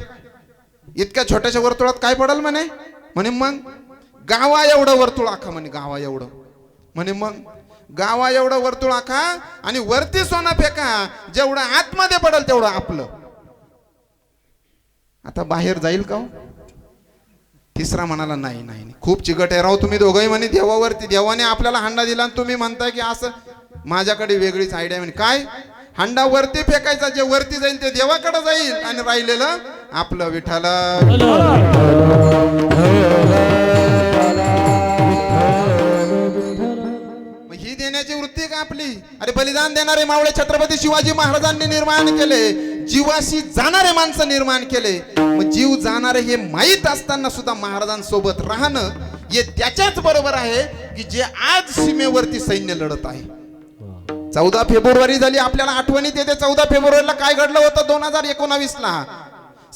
इतक्या छोट्याशा वर्तुळात काय पडल म्हणे. म्हणे मग गावा एवढं वर्तुळ आखा म्हणे, गावा एवढं. म्हणे मग गावा एवढं वर्तुळ आखा आणि वरती सोनं फेका, जेवढं आतमध्ये पडल तेवढं आपलं. आता बाहेर जाईल का? तिसरा म्हणाला, नाही नाही खूप चिकट आहे राव तुम्ही दोघंही म्हणे. देवावरती, देवाने आपल्याला हंडा दिला आणि तुम्ही म्हणताय की असं. माझ्याकडे वेगळीच आयडिया म्हणे. काय? हंडा वरती फेकायचा, जे वरती जाईल ते देवाकडे जाईल आणि राहिलेलं आपलं. विठ्ठल ही देण्याची वृत्ती का आपली? अरे बलिदान देणारे मावळे छत्रपती शिवाजी महाराजांनी निर्माण केले, जीवाशी जाणारे माणसं निर्माण केले. मग जीव जाणारे हे माहीत असताना सुद्धा महाराजांसोबत राहणं हे त्याच्याच बरोबर आहे की जे आज सीमेवरती सैन्य लढत आहे. 14 फेब्रुवारी झाली, आपल्याला आठवणीत येते 14 फेब्रुवारीला काय घडलं होतं 2019 ला.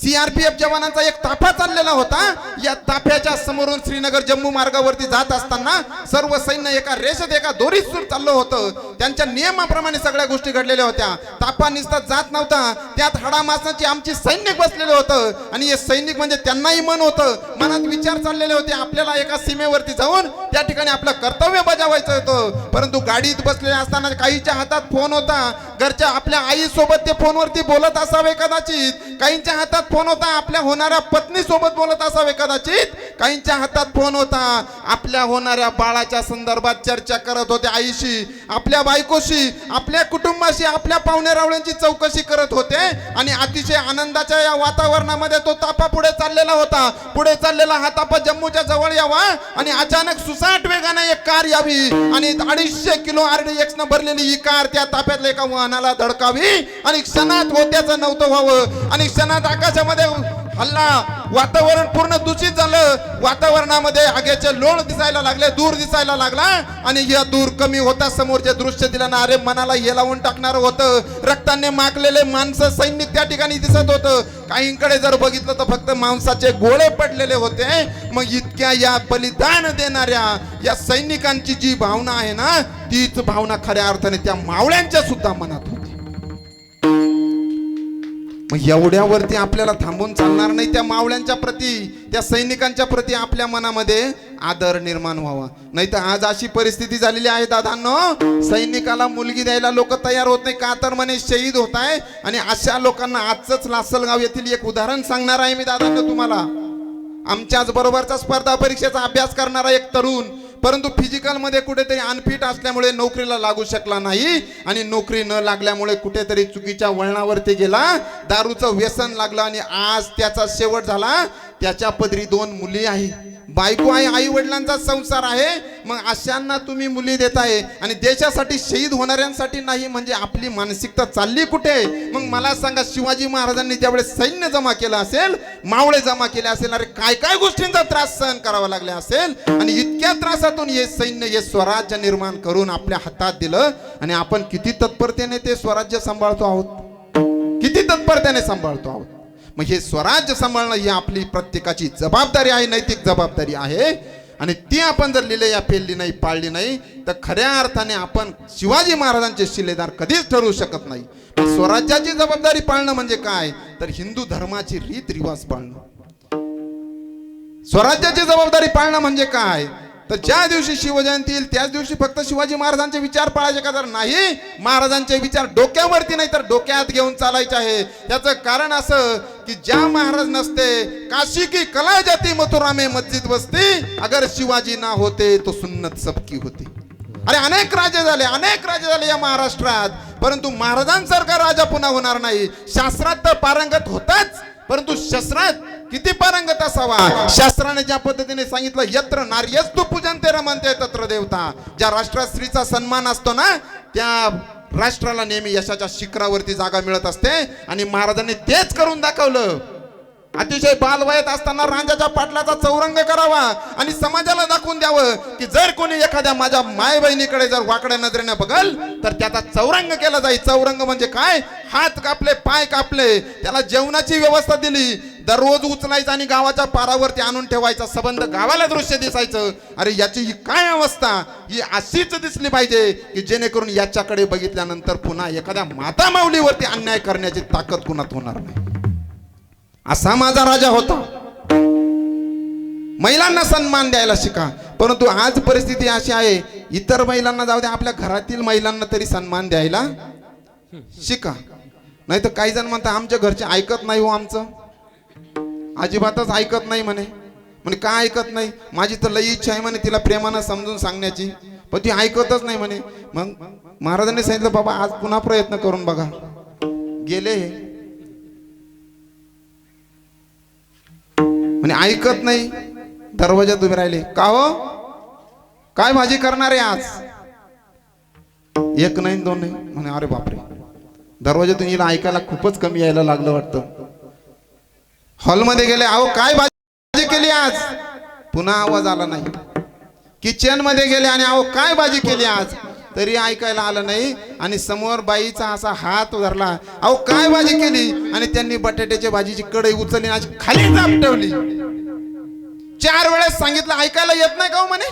सीआरपीएफ जवानांचा एक ताफा चाललेला होता. या ताफ्याच्या समोरून श्रीनगर जम्मू मार्गावरती जात असताना सर्व सैन्य एका रेषेत एका दोरीत चाललं होतं. त्यांच्या नियमाप्रमाणे सगळ्या गोष्टी घडलेल्या होत्या. ताफा निसता जात नव्हता, त्यात हाडामासाची आमची सैनिक बसलेलं होतं. आणि हे सैनिक म्हणजे त्यांनाही मन होतं, मनात विचार चाललेले होते आपल्याला एका सीमेवरती जाऊन त्या ठिकाणी आपलं कर्तव्य बजावायचं होतं. परंतु गाडीत बसलेले असताना काहीच्या हातात फोन होता, घरच्या आपल्या आई सोबत ते फोनवरती बोलत असावे कदाचित. काहींच्या हातात फोन होता, आपल्या होणाऱ्या पत्नी सोबत बोलत असावे कदाचित. काहींच्या हातात फोन होता, आपल्या होणाऱ्या बाळाच्या संदर्भात चर्चा करत होते आईशी, आपल्या बायकोशी, आपल्या कुटुंबाशी, आपल्या पाहुणेरावळ्यांची चौकशी करत होते. आणि अतिशय आनंदाच्या या वातावरणामध्ये तो ताफा पुढे चाललेला होता. पुढे चाललेला हा ताफा जम्मूच्या जवळ यावा आणि अचानक सुसाट वेगाने एक कार यावी आणि 250 किलो RDX न भरलेली ही कार त्या ताफ्यातल्या एका वाहनाला धडकावी आणि क्षणात होत्याचं नव्हतं व्हावं. आणि क्षणात आकाशामध्ये हल्ला, वातावरण पूर्ण दूषित झालं. वातावरणामध्ये आगीचे लोळ दिसायला लागले, दूर दिसायला लागला. आणि या दूर कमी होता समोरचे दृश्य दिलं ना, अरे मनाला हेलावून टाकणार होतं. रक्ताने माखलेले माणसं सैनिक त्या ठिकाणी दिसत होतं. काहींकडे जर बघितलं तर फक्त मांसाचे गोळे पडलेले होते. मग इतक्या या बलिदान देणाऱ्या या सैनिकांची जी भावना आहे ना, तीच भावना खऱ्या अर्थाने त्या मावळ्यांच्या सुद्धा मनात होती. मग एवढ्यावरती आपल्याला थांबून चालणार नाही. त्या मावळ्यांच्या प्रती, त्या सैनिकांच्या प्रती आपल्या मनामध्ये आदर निर्माण व्हावा. नाही तर आज अशी परिस्थिती झालेली आहे दादांनो, सैनिकाला मुलगी द्यायला लोक तयार होत नाही, का तर म्हणे शहीद होत आहे. आणि अशा लोकांना आजच लासलगाव येथील एक उदाहरण सांगणार आहे मी दादांनो तुम्हाला. आमच्याच बरोबरचा स्पर्धा परीक्षेचा अभ्यास करणारा एक तरुण, परंतु फिजिकल मध्ये कुठेतरी अनफिट असल्यामुळे नोकरीला लागू शकला नाही. आणि नोकरी न लागल्यामुळे कुठेतरी चुकीच्या वळणावरती गेला, दारूचं व्यसन लागलं आणि आज त्याचा शेवट झाला. त्याच्या पदरी 2 मुली आहे, बायको आहे, आई वडिलांचा संसार आहे. मग अशांना तुम्ही मुली देताय आणि देशासाठी शहीद होणाऱ्यांसाठी नाही, म्हणजे आपली मानसिकता चालली कुठे? मग मला सांगा, शिवाजी महाराजांनी त्यावेळेस सैन्य जमा केलं असेल, मावळे जमा केले असेल, अरे काय काय गोष्टींचा त्रास सहन करावा लागला असेल. आणि इतक्या त्रासातून हे सैन्य हे स्वराज्य निर्माण करून आपल्या हातात दिलं. आणि आपण किती तत्परतेने ते स्वराज्य सांभाळतो आहोत, किती तत्परतेने सांभाळतो आहोत. मग हे स्वराज्य सांभाळणं ही आपली प्रत्येकाची जबाबदारी आहे, नैतिक जबाबदारी आहे. आणि ती आपण जर लिहिल्या पेलली नाही, पाळली नाही, तर खऱ्या अर्थाने आपण शिवाजी महाराजांचे शिलेदार कधीच ठरवू शकत नाही. स्वराज्याची जबाबदारी पाळणं म्हणजे काय, तर हिंदू धर्माची रीत रिवाज पाळणं. स्वराज्याची जबाबदारी पाळणं म्हणजे काय, तर ज्या दिवशी शिवजयंती येईल त्याच दिवशी फक्त शिवाजी महाराजांचे विचार पाळायचे का, तर नाही, महाराजांचे विचार डोक्यावरती नाही तर डोक्यात घेऊन चालायचे आहे. याचं कारण असं की ज्या महाराज नसते, काशी की कला जाती मथुरा में मस्जिद बसती, अगर शिवाजी ना होते तो सुन्नत सबकी होती. अरे अनेक राजे झाले या महाराष्ट्रात, परंतु महाराजांसारखा राजा पुन्हा होणार नाही. शास्त्रात तर पारंगत होताच, परंतु शस्त्रात किती पारंगत असावा. शास्त्राने ज्या पद्धतीने सांगितलं, यत्र नार्यस्तु पूजन्ते रमन्ते तत्र देवता. ज्या राष्ट्रात स्त्रीचा सन्मान असतो ना, त्या राष्ट्राला नेहमी यशाच्या शिखरावरती जागा मिळत असते. आणि महाराजांनी तेच करून दाखवलं. अतिशय बालवयात असताना रांजाच्या पाटलाचा चौरंग करावा आणि समाजाला दाखवून द्यावं की जर कोणी एखाद्या माझ्या माय बहिणीकडे जर वाकड्या नजरेने बघल तर त्याचा चौरंग केला जाईल. चौरंग म्हणजे काय, हात कापले, पाय कापले, त्याला जेवणाची व्यवस्था दिली, दररोज उचलायचं आणि गावाच्या पारावरती आणून ठेवायचा, संबंध गावाला दृश्य दिसायचं. अरे याची ही काय अवस्था, ही अशीच दिसली पाहिजे की जेणेकरून याच्याकडे बघितल्यानंतर पुन्हा एखाद्या माता माऊलीवरती अन्याय करण्याची ताकद कुणात होणार नाही. असा माझा राजा होता. महिलांना सन्मान द्यायला शिका. परंतु आज परिस्थिती अशी आहे, इतर महिलांना जाऊ द्या, आपल्या घरातील महिलांना तरी सन्मान द्यायला शिका. नाही तर काही जण म्हणतात आमच्या घरचे ऐकत नाही हो, आमचं अजिबातच ऐकत नाही म्हणे. म्हणे का ऐकत नाही, माझी तर लई इच्छा आहे म्हणे तिला प्रेमानं समजून सांगण्याची, पण ती ऐकतच नाही म्हणे. मग महाराजांनी सांगितलं, बाबा आज पुन्हा प्रयत्न करून बघा. गेले म्हणे ऐकत नाही, दरवाजात उभे राहिले. का हो, काय भाजी करणार आहे आज? एक नाही, 2 नाही. म्हणे अरे बापरे, दरवाजातून हिला ऐकायला खूपच कमी यायला लागलं वाटतं. हॉलमध्ये गेले, अहो काय भाजी केली आज? पुन्हा आवाज आला नाही. किचन मध्ये गेले आणि अहो काय भाजी केली आज? तरी ऐकायला आलं नाही आणि समोर बाईचा असा हात धरला. अहो काय भाजी केली? आणि त्यांनी बटाट्याच्या भाजीची कढई उचलली आणि अशी खाली झापटवली. 4 वेळेस सांगितलं ऐकायला येत नाही का हो म्हणे.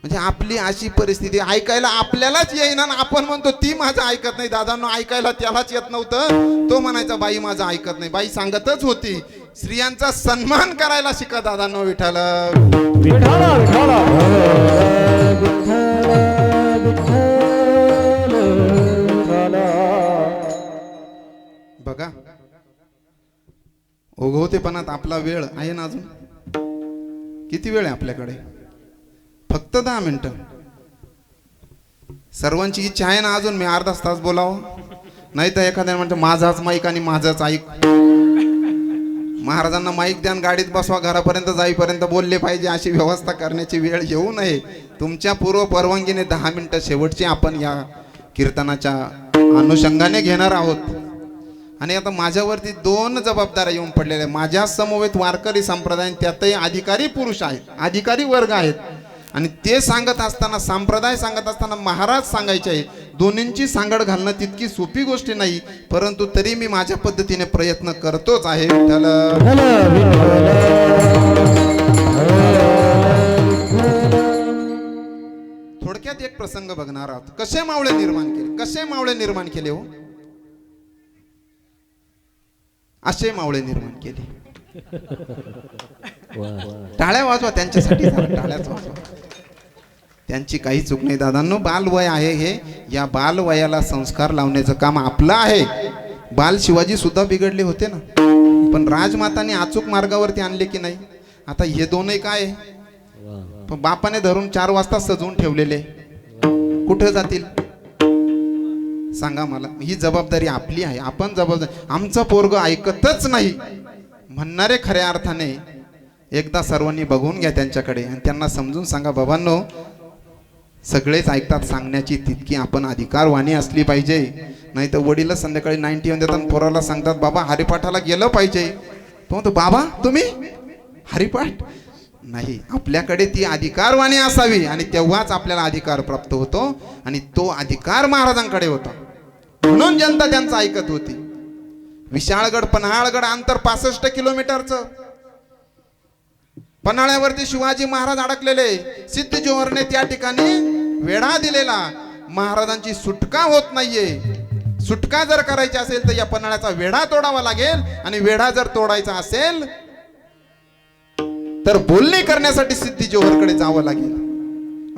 म्हणजे आपली अशी परिस्थिती, ऐकायला आपल्यालाच येईना आणि आपण म्हणतो ती माझं ऐकत नाही. दादांनो ऐकायला त्यालाच येत नव्हतं, तो म्हणायचा बाई माझं ऐकत नाही. बाई सांगतच होती. स्त्रियांचा सन्मान करायला शिका दादांनो. विठ्ठल विठ्ठला विठ्ठला बघा, ओघवतेपणात आपला वेळ आहे ना अजून. किती वेळ आहे आपल्याकडे? फक्त 10 मिनिटं. सर्वांची इच्छा आहे ना अजून मी अर्धा तास बोलावं, नाही तर एखाद्या म्हणतो माझाच माईक आणि माझाच ऐक. महाराजांना माईक द्या, गाडीत बसवा, घरापर्यंत जाईपर्यंत बोलले पाहिजे अशी व्यवस्था करण्याची वेळ येऊ नये. तुमच्या पूर्व परवानगीने 10 मिनिटं शेवटची आपण या कीर्तनाच्या अनुषंगाने घेणार आहोत. आणि आता माझ्यावरती 2 जबाबदाऱ्या येऊन पडलेल्या आहेत. माझ्या समवेत वारकरी संप्रदाय, त्यातही अधिकारी पुरुष आहेत, अधिकारी वर्ग आहेत. आणि ते सांगत असताना, संप्रदाय सांगत असताना महाराज सांगायचे आहे. दोन्हींची सांगड घालणं तितकी सोपी गोष्ट नाही, परंतु तरी मी माझ्या पद्धतीने प्रयत्न करतोच आहे. विठ्ठल थोडक्यात एक प्रसंग बघणार आहोत. कसे मावळे निर्माण केले? कसे मावळे निर्माण केले हो? असे मावळे निर्माण केले. टाळ्या वाजवा त्यांच्यासाठी, टाळ्याच वाजवा. त्यांची काही चूक नाही दादांनो. बालवय आहे हे, या बालवयाला संस्कार लावण्याचं काम आपलं आहे. बाल शिवाजी सुद्धा बिघडले होते ना, पण राजमाताने अचूक मार्गावरती आणले की नाही. आता हे दोनही काय, पण बापाने धरून 4 वाजता सजवून ठेवलेले, कुठे जातील सांगा मला. ही जबाबदारी आपली आहे. आपण जबाबदारी. आमचं पोरग ऐकतच नाही म्हणणारे खऱ्या अर्थाने एकदा सर्वांनी बघून घ्या त्यांच्याकडे आणि त्यांना समजून सांगा, बाबांनो सगळेच ऐकतात, सांगण्याची तितकी आपण अधिकारवाणी असली पाहिजे. नाही तर वडीलच संध्याकाळी 90 देतात, पोराला सांगतात बाबा हरिपाठाला गेलं पाहिजे. तो म्हणतो बाबा तुम्ही हरिपाठ नाही. आपल्याकडे ती अधिकारवाणी असावी आणि तेव्हाच आपल्याला अधिकार प्राप्त होतो. आणि तो अधिकार महाराजांकडे होता, म्हणून जनता त्यांचं ऐकत होती. विशाळगड पन्हाळगड अंतर 65 किलोमीटरचं. पन्हाळ्यावरती शिवाजी महाराज अडकलेले. सिद्ध जोहरने त्या ठिकाणी वेढा दिलेला. महाराजांची सुटका होत नाहीये. सुटका जर करायची असेल तर या पन्हाळ्याचा वेढा तोडावा लागेल. आणि वेढा जर तोडायचा असेल तर बोलणी करण्यासाठी सिद्धी जोहरकडे जावं लागेल.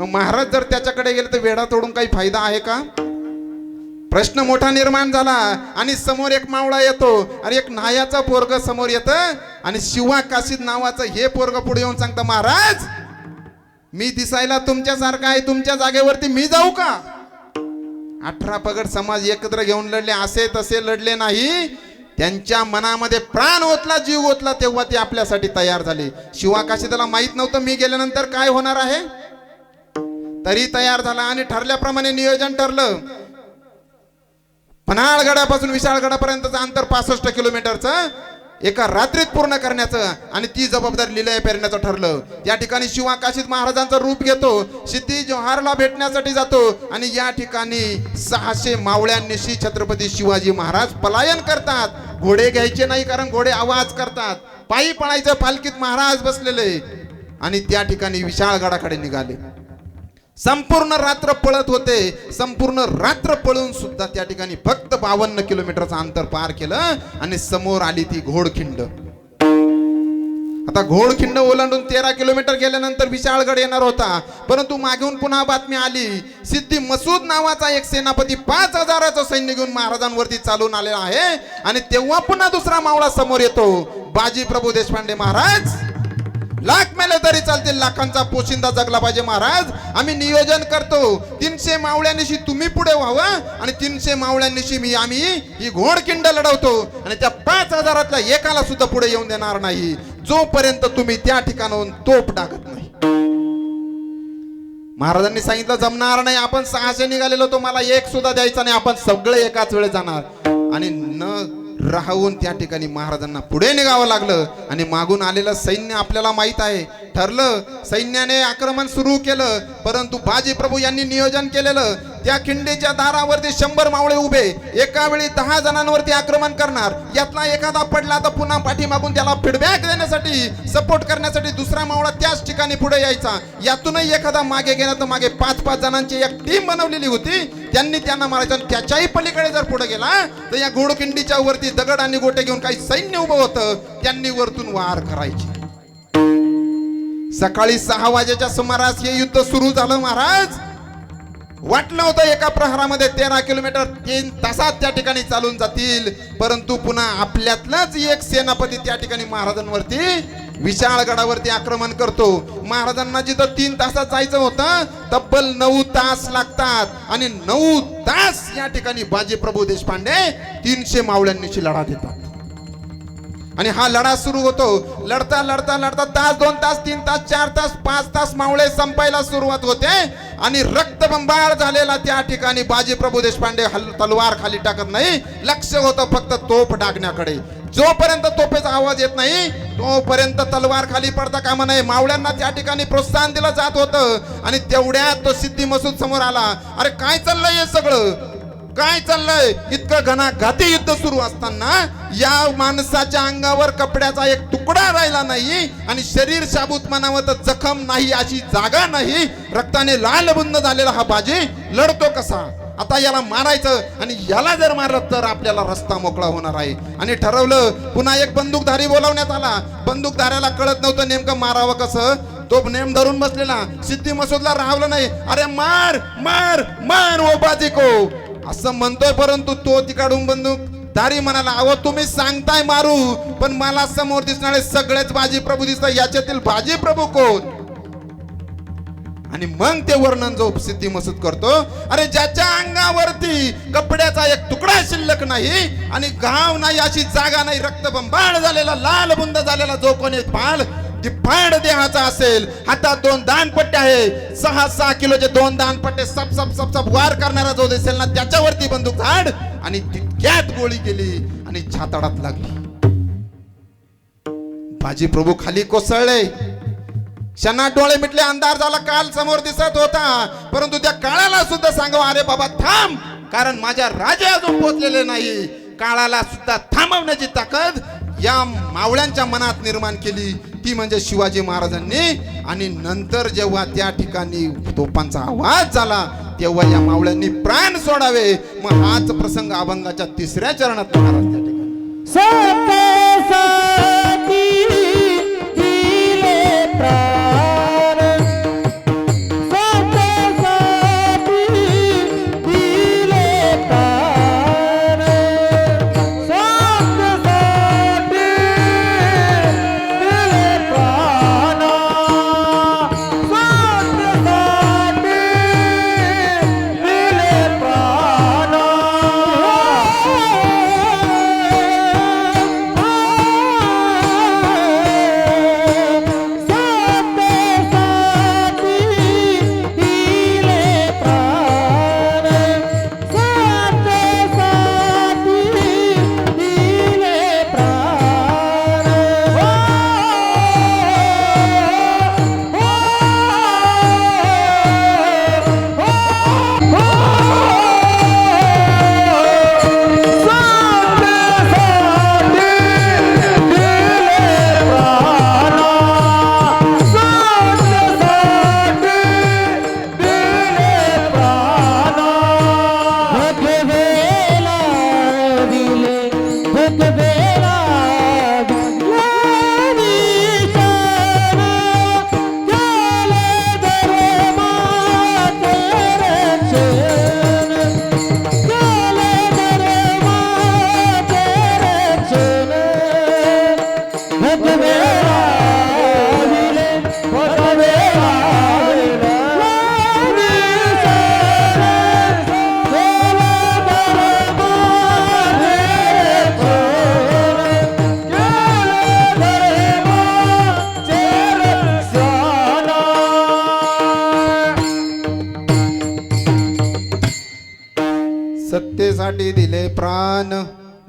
महाराज जर त्याच्याकडे गेले तर वेढा तोडून काही फायदा आहे का? प्रश्न मोठा निर्माण झाला. आणि समोर एक मावळा येतो आणि एक नायाचा पोरग समोर येतं. आणि शिवा काशीद नावाचं हे पोरग पुढे येऊन सांगतं, महाराज मी दिसायला तुमच्यासारखा आहे, तुमच्या जागेवरती मी जाऊ का? 18 पगड समाज एकत्र घेऊन लढले, असे तसे लढले नाही. त्यांच्या मनामध्ये प्राण ओतला, जीव ओतला, तेव्हा ते आपल्यासाठी तयार झाले. शिवा काशीदाला माहित नव्हतं मी गेल्यानंतर काय होणार आहे, तरी तयार झाला. आणि ठरल्याप्रमाणे नियोजन ठरलं. पन्हाळगडापासून विशाळगडापर्यंतचं अंतर 65 किलोमीटरचं एका रात्रीत पूर्ण करण्याचं आणि ती जबाबदारी लिलया पेरण्याचं ठरलं. त्या ठिकाणी शिवा काशीद महाराजांचं रूप घेतो, सिद्धी जोहारला भेटण्यासाठी जातो. आणि या ठिकाणी 600 मावळ्यांनिशी छत्रपती शिवाजी महाराज पलायन करतात. घोडे घ्यायचे नाही, कारण घोडे आवाज करतात. पायी पळायचं, पालखीत महाराज बसलेले. आणि त्या ठिकाणी विशाळगडाकडे निघाले. संपूर्ण रात्र पळत होते. संपूर्ण रात्र पळून सुद्धा त्या ठिकाणी फक्त 52 किलोमीटरचं अंतर पार केलं. आणि समोर आली ती घोडखिंड. आता घोडखिंड ओलांडून 13 किलोमीटर गेल्यानंतर विशाळगड येणार होता. परंतु मागून पुन्हा बातमी आली, सिद्धी मसूद नावाचा एक सेनापती 5000चं सैन्य घेऊन महाराजांवरती चालून आलेला आहे. आणि तेव्हा पुन्हा दुसरा मावळा समोर येतो, बाजी प्रभू देशपांडे महाराज. लाख मेले तरी चालतील, लाखांचा पोशिंदा जगला पाहिजे महाराज. आम्ही नियोजन करतो, 300 मावळ्यांनिशी तुम्ही पुढे व्हावं आणि 300 मावळ्यांनिशी आम्ही ही घोडखिंड लढवतो. आणि त्या 5000तल्या एकाला सुद्धा पुढे येऊन देणार नाही, जोपर्यंत तुम्ही त्या ठिकाणाहून तोप टाकत नाही. महाराजांनी सांगितलं जमणार नाही. आपण 600 निघालेलो, तो मला एक सुद्धा द्यायचा नाही. आपण सगळे एकाच वेळेस जाणार. आणि न राहून त्या ठिकाणी महाराजांना पुढे निघावं लागलं आणि मागून आलेलं सैन्य आपल्याला माहित आहे. ठरलं, सैन्याने आक्रमण सुरू केलं, परंतु बाजी प्रभू यांनी नियोजन केलेलं त्या खिंडीच्या दारावरती 100 मावळे उभे, एका वेळी 10 जणांवरती आक्रमण करणार. यातला एखादा पडला तर पुन्हा पाठीमागून त्याला फीडबॅक देण्यासाठी, सपोर्ट करण्यासाठी दुसरा मावळा त्याच ठिकाणी पुढे यायचा. यातूनही एखादा मागे गेला तर मागे 5-5 जणांची एक टीम बनवलेली होती, त्यांनी त्यांना मारायचं. त्याच्याही पलीकडे जर पुढे गेला तर या घोडखिंडीच्या वरती दगड आणि गोटे घेऊन काही सैन्य उभं होतं, त्यांनी वरतून वार करायचे. सकाळी 6 वाजेच्या सुमारास हे युद्ध सुरू झालं. महाराज वाटलं होतं एका प्रहारामध्ये 13 किलोमीटर 3 तासात त्या ठिकाणी चालून जातील, परंतु पुन्हा आपल्यातलाच एक सेनापती त्या ठिकाणी महाराजांवरती विशाळगडावरती आक्रमण करतो. महाराजांना जिथं 3 तासात जायचं होतं तब्बल 9 तास लागतात आणि 9 तास या ठिकाणी बाजी प्रभू देशपांडे 300 मावळ्यांनीशी लढा देतात आणि हा लढा सुरू होतो. लढता लढता लढता तास, 2 तास, 3 तास, 4 तास, 5 तास मावळे संपायला सुरुवात होते आणि रक्तबंबाळ झालेला त्या ठिकाणी बाजी प्रभू देशपांडे तलवार खाली टाकत नाही. लक्ष होतं फक्त तोफ डागण्याकडे. जोपर्यंत तोफेचा आवाज येत नाही तोपर्यंत तलवार खाली पडता कामा नये. मावळ्यांना त्या ठिकाणी प्रोत्साहन दिलं जात होतं आणि तेवढ्यात तो सिद्धी मसूद समोर आला. अरे काय चाललंय हे सगळं, काय चाललंय? इतकं घणाघाती युद्ध सुरू असताना या माणसाच्या अंगावर कपड्याचा एक तुकडा राहिला नाही आणि शरीर शाबूत म्हणावं तर जखम नाही अशी जागा नाही. रक्ताने लालबुंद झालेला हा बाजी लढतो कसा? आता याला मारायचं आणि याला जर मारलं तर आपल्याला रस्ता मोकळा होणार आहे. आणि ठरवलं, पुन्हा एक बंदूकधारी बोलावण्यात आला. बंदूकधाऱ्याला कळत नव्हतं नेमकं मारावं कसं. तो नेम धरून बसलेला सिद्धी मसूदला राहवलं नाही. अरे मार मार मार ओ बाजी को असं म्हणतोय, परंतु तो तिकडून बंदूक दारी म्हणाला, अहो तुम्ही सांगताय मारू, पण मला समोर दिसणारे सगळेच बाजी प्रभू दिसतात, याच्यातील बाजी प्रभू कोण? आणि मग ते वर्णन जो सिद्धी मसूद करतो, अरे ज्याच्या अंगावरती कपड्याचा एक तुकडा शिल्लक नाही आणि घाव नाही अशी जागा नाही, रक्तबंबाळ झालेला लाल बुंद झालेला जो कोणी फाड देहाचा असेल, हातात 2 दानपट्टे आहे, 6-6 किलोचे 2 दानपट्टे सप सप सप सप वार करणारा जो दिसेल ना त्याच्यावरती बंदूक झाड आणि तितक्यात गोळी गेली आणि छाताडात लागली. बाजी प्रभू खाली कोसळले. क्षणात डोळे मिटले. अंधार झाला. काल समोर दिसत होता, परंतु त्या काळाला सुद्धा सांगावं, अरे बाबा थांब, कारण माझ्या राजे अजून पोहोचलेले नाही. काळाला सुद्धा थांबवण्याची ताकद या मावळ्यांच्या मनात निर्माण केली, ती म्हणजे शिवाजी महाराजांनी. आणि नंतर जेव्हा त्या ठिकाणी तोफांचा आवाज झाला तेव्हा या मावळ्यांनी प्राण सोडावे. मग हाच प्रसंग अभंगाच्या 3ऱ्या चरणात महाराज त्या ठिकाणी सत्तेसाठी दिले प्राण, सत्तेसाठी दिले प्राण, सत्तेसाठी दिले प्राण, सत्तेसाठी दिले प्राण. सत्तेसाठी दिले प्राण,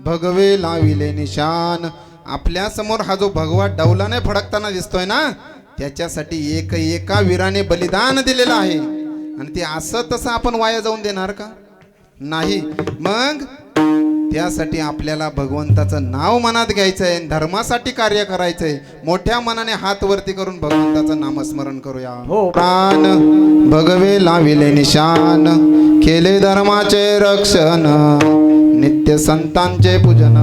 भगवे लाविले निशान. आपल्या समोर हा जो भगवा डौलाने फडकताना दिसतोय ना, त्याच्यासाठी एका वीराने बलिदान दिलेलं आहे. आणि ते असं तसं आपण वाया जाऊन देणार का? नाही. मग त्यासाठी आपल्याला भगवंताचं नाव मनात घ्यायचंय, धर्मासाठी कार्य करायचंय. मोठ्या मनाने हात वरती करून भगवंताचं नामस्मरण करूया. प्राण भगवे लाविले निशान, केले धर्माचे रक्षण, नित्य संतांचे पूजन.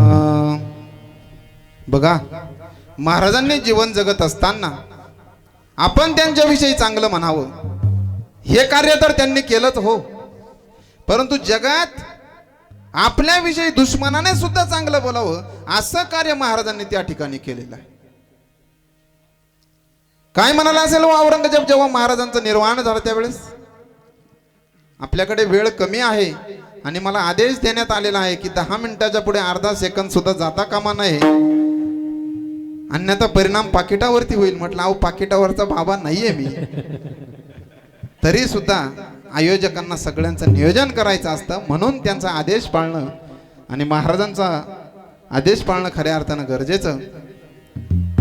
बघा, महाराजांनी जीवन जगत असताना आपण त्यांच्याविषयी चांगलं म्हणावं, हे कार्य तर त्यांनी केलंच हो, परंतु जगात आपल्याविषयी दुश्मनाने सुद्धा चांगलं बोलावं असं कार्य महाराजांनी त्या ठिकाणी केलेलं आहे. काय म्हणाला असेल औरंगजेब जेव्हा महाराजांचं निर्वाण झालं त्यावेळेस? आपल्याकडे वेळ कमी आहे आणि मला आदेश देण्यात आलेला आहे की 10 मिनिटाच्या पुढे अर्धा सेकंद सुद्धा जाता कामा नये, अन्यथा परिणाम पाकिटावरती होईल. म्हटलं अहो, पाकिटावरचा बाबा नाहीये मी. तरी सुद्धा आयोजकांना सगळ्यांचं नियोजन करायचं असतं, म्हणून त्यांचा आदेश पाळणं आणि महाराजांचा आदेश पाळणं खऱ्या अर्थानं गरजेचं.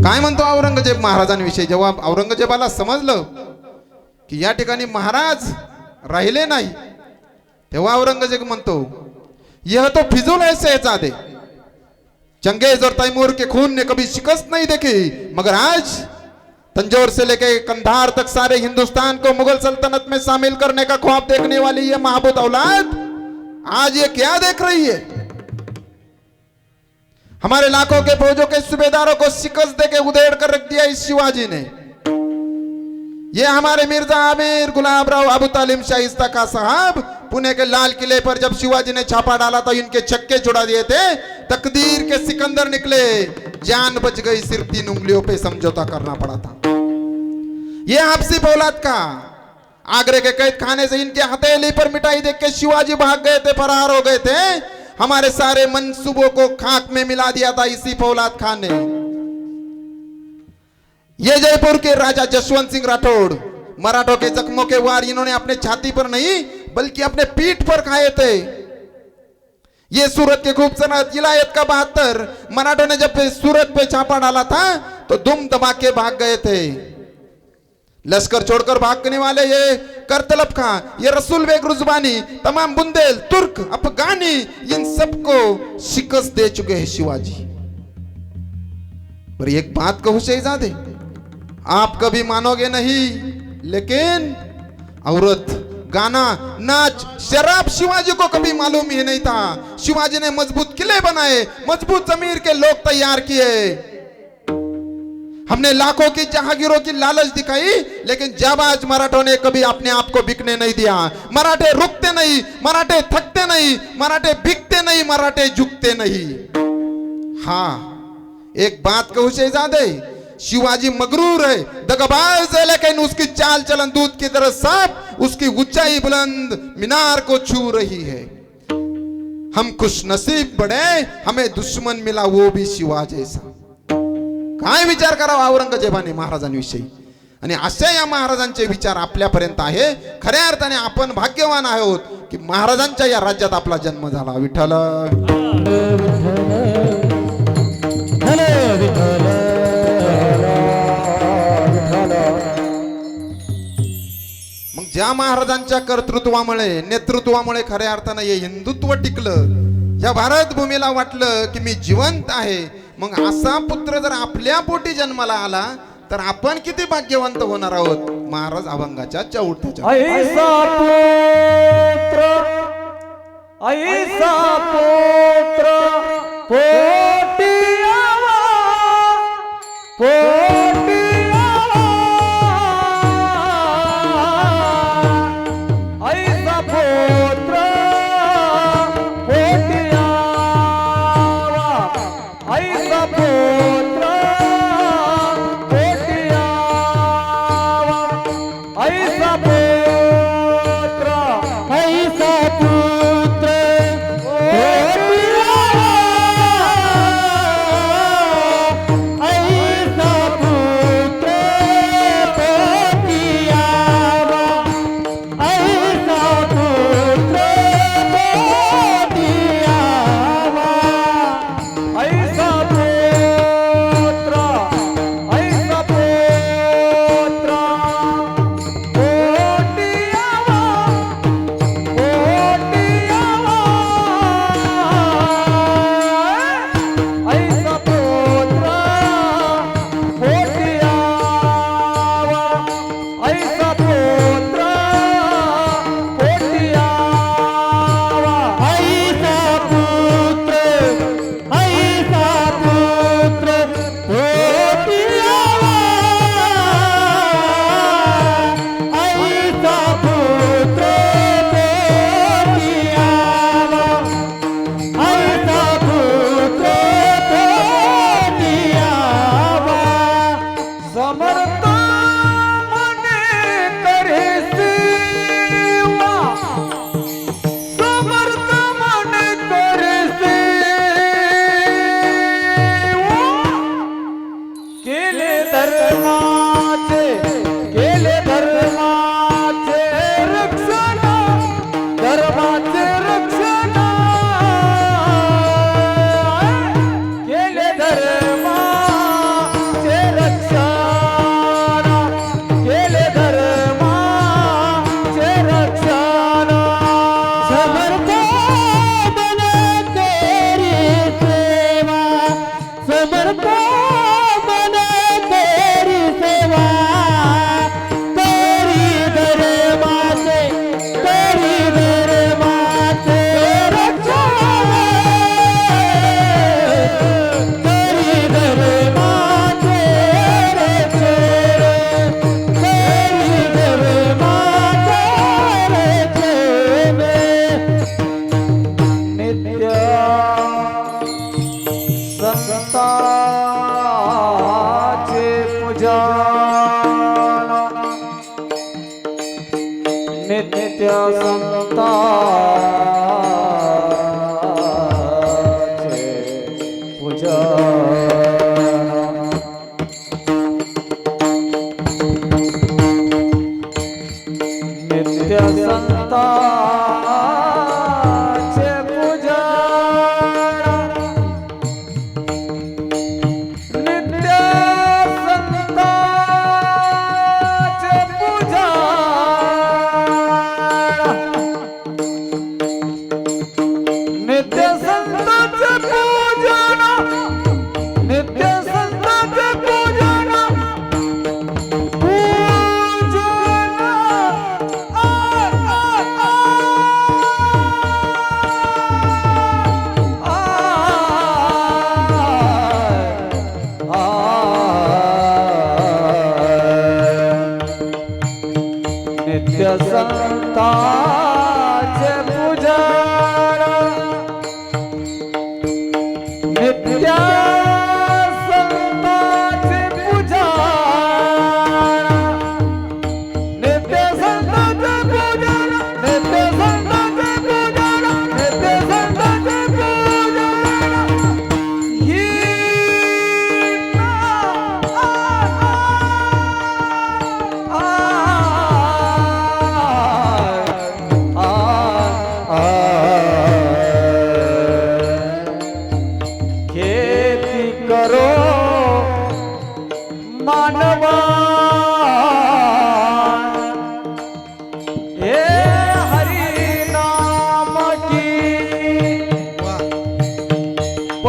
काय म्हणतो औरंगजेब महाराजांविषयी? जेव्हा औरंगजेबाला समजलं की या ठिकाणी महाराज राहिले नाही, तेव्हा औरंगजेब म्हणतो, यह तो फिजूल ऐसे चादे, चंगेज और तैमूर के खून ने कभी शिकस्त नहीं देखी, मगर आज तंजौर से लेकर कंधार तक सारे हिंदुस्तान को मुगल सल्तनत में शामिल करने का ख्वाब देखने वाली ये महबूद औलाद आज ये क्या देख रही है? हमारे लाखों के फौजों के सूबेदारों को शिकस्त देके उधेड़ कर रख दिया इस शिवाजी ने. ये हमारे मिर्जा आमिर गुलाबराव अबू तालिम शाइस्ता का साहब पुणे के लाल किले पर जब शिवाजी ने छापा डाला तो इनके छक्के छुड़ा दिए थे. तकदीर के सिकंदर निकले, जान बच गई, सिर्फ 3 उंगलियों पे समझौता करना पड़ा था. ये आपसी औलाद का आगरे के कैद खाने से इनके हथेली पर मिठाई देख के शिवाजी भाग गए थे, फरार हो गए थे. हमारे सारे मंसूबों को खाक में मिला दिया था इसी फौलाद खान ने. ये जयपुर के राजा जसवंत सिंह राठौड़, मराठों के जख्मों के वार इन्होंने अपने छाती पर नहीं बल्कि अपने पीठ पर खाए थे. ये सूरत के खूबसूरत इलायत का 72 मराठों ने जब सूरत पे छापा डाला था तो दुम दबा के भाग गए थे. लश्कर छोड़कर भागने वाले ये करतलब खां, ये रसूल बेग रुजबानी, तमाम बुंदेल, तुर्क, अफगानी, इन सबको शिकस्त दे चुके हैं शिवाजी. पर एक बात कहूं शहजादे, आप कभी मानोगे नहीं, लेकिन औरत, गाना, नाच, शराब शिवाजी को कभी मालूम ही नहीं था. शिवाजी ने मजबूत किले बनाए, मजबूत जमीर के लोग तैयार किए. हमने लाखों की जहांगीरों की लालच दिखाई, लेकिन जाबाज मराठों ने कभी अपने आप को बिकने नहीं दिया. मराठे रुकते नहीं, मराठे थकते नहीं, मराठे बिकते नहीं, मराठे झुकते नहीं. हाँ, एक बात कहूं शहजादे, शिवाजी मगरूर है, दगाबाज है, लेकिन उसकी चाल चलन दूध की तरह साफ, उसकी ऊंचाई बुलंद मीनार को छू रही है. हम खुश नसीब बड़े, हमें दुश्मन मिला वो भी शिवा जैसा. काय विचार करावा औरंगजेबाने महाराजांविषयी, आणि असे या महाराजांचे विचार आपल्यापर्यंत आहे. खऱ्या अर्थाने आपण भाग्यवान आहोत की महाराजांच्या या राज्यात आपला जन्म झाला. विठ्ठल मग ज्या महाराजांच्या कर्तृत्वामुळे, नेतृत्वामुळे खऱ्या अर्थानं हे हिंदुत्व टिकलं, या भारत भूमीला वाटलं की मी जिवंत आहे. मग असा पुत्र जर आपल्या पोटी जन्माला आला तर आपण किती भाग्यवंत होणार आहोत. महाराज अभंगाच्या चौथ्याच्या ऐसा पुत्र, ऐसा पुत्र पोटी आवा, पोटी आवा. ऐसा पुत्र पोटी आवा, ऐसा पुत्र पोटी आवा. ऐसा पुत्र, ऐसा पुत्र पोटी आवा,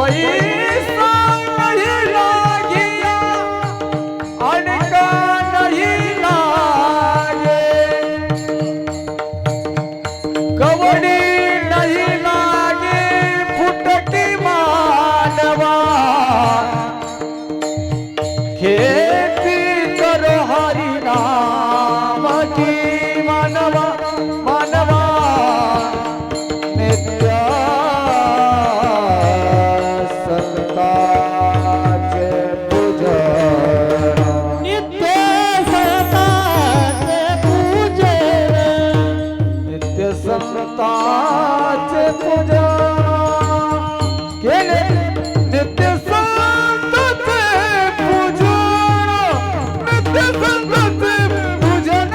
पैसा नहीं लागिया अनका नहीं लागे कवडी नहीं लागे फुटकी मानवा खेती करो हरि नाम की मानवा मानवा नित्य संताचे पूजन नित्य सताचे पूजन नित्य संताचे पूजन केले नित्य संताचे पूजन नित्य संताचे पूजन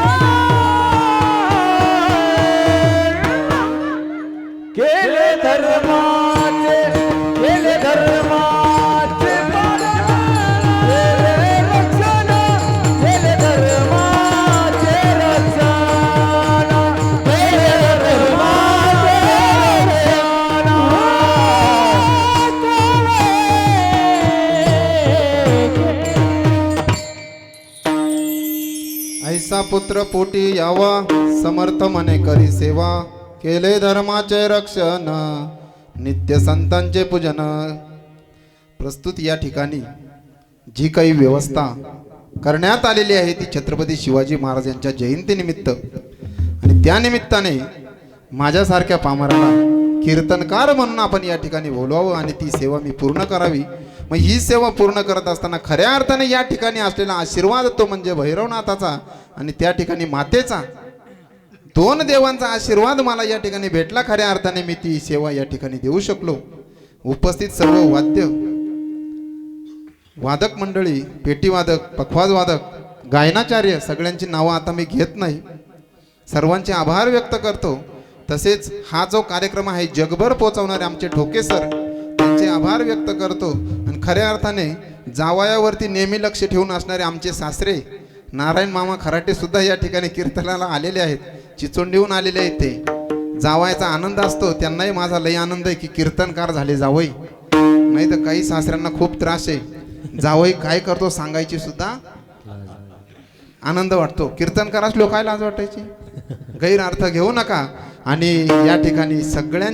केले धर्माचे केले रक्षण केले धर्माचे रक्षण केले धर्माचे ऐसा पुत्र पोटी यावा समर्थ मने करी सेवा केले धर्माचे रक्षण नित्य संतांचे पूजन. प्रस्तुत या ठिकाणी जी काही व्यवस्था करण्यात आलेली आहे ती छत्रपती शिवाजी महाराज यांच्या जयंतीनिमित्त आणि त्या निमित्ताने माझ्यासारख्या पामराला कीर्तनकार म्हणून आपण या ठिकाणी बोलवावं आणि ती सेवा मी पूर्ण करावी. मग ही सेवा पूर्ण करत असताना खऱ्या अर्थाने या ठिकाणी असलेला आशीर्वाद तो म्हणजे भैरवनाथाचा आणि त्या ठिकाणी मातेचा, दोन देवांचा आशीर्वाद मला या ठिकाणी भेटला. खऱ्या अर्थाने मी ती सेवा या ठिकाणी देऊ शकलो. उपस्थित सर्व वादक मंडळी, पेटीवादक, पखवाजवादक, गायनाचार्य सगळ्यांची नावं आता मी घेत नाही. सर्वांचे आभार व्यक्त करतो. तसेच हा जो कार्यक्रम आहे जगभर पोहोचवणारे आमचे ठोके सर, त्यांचे आभार व्यक्त करतो. आणि खऱ्या अर्थाने जावयावरती नेहमी लक्ष ठेवून असणारे आमचे सासरे नारायण मामा खराटे सुद्धा या ठिकाणी कीर्तनाला आलेले आहेत. चिचोंडीहून आलेले आहेत. ते जावयाचा आनंद असतो, त्यांनाही माझा लय आनंद आहे की कीर्तनकार झाले जावई. नाही तर काही सासऱ्यांना खूप त्रास आहे, जावई काय करतो सांगायची सुद्धा आनंद वाटतो. कीर्तनकार असलो काय लाज वाटायची. गैरअर्थ घेऊ नका. आणि या ठिकाणी सगळ्यांचे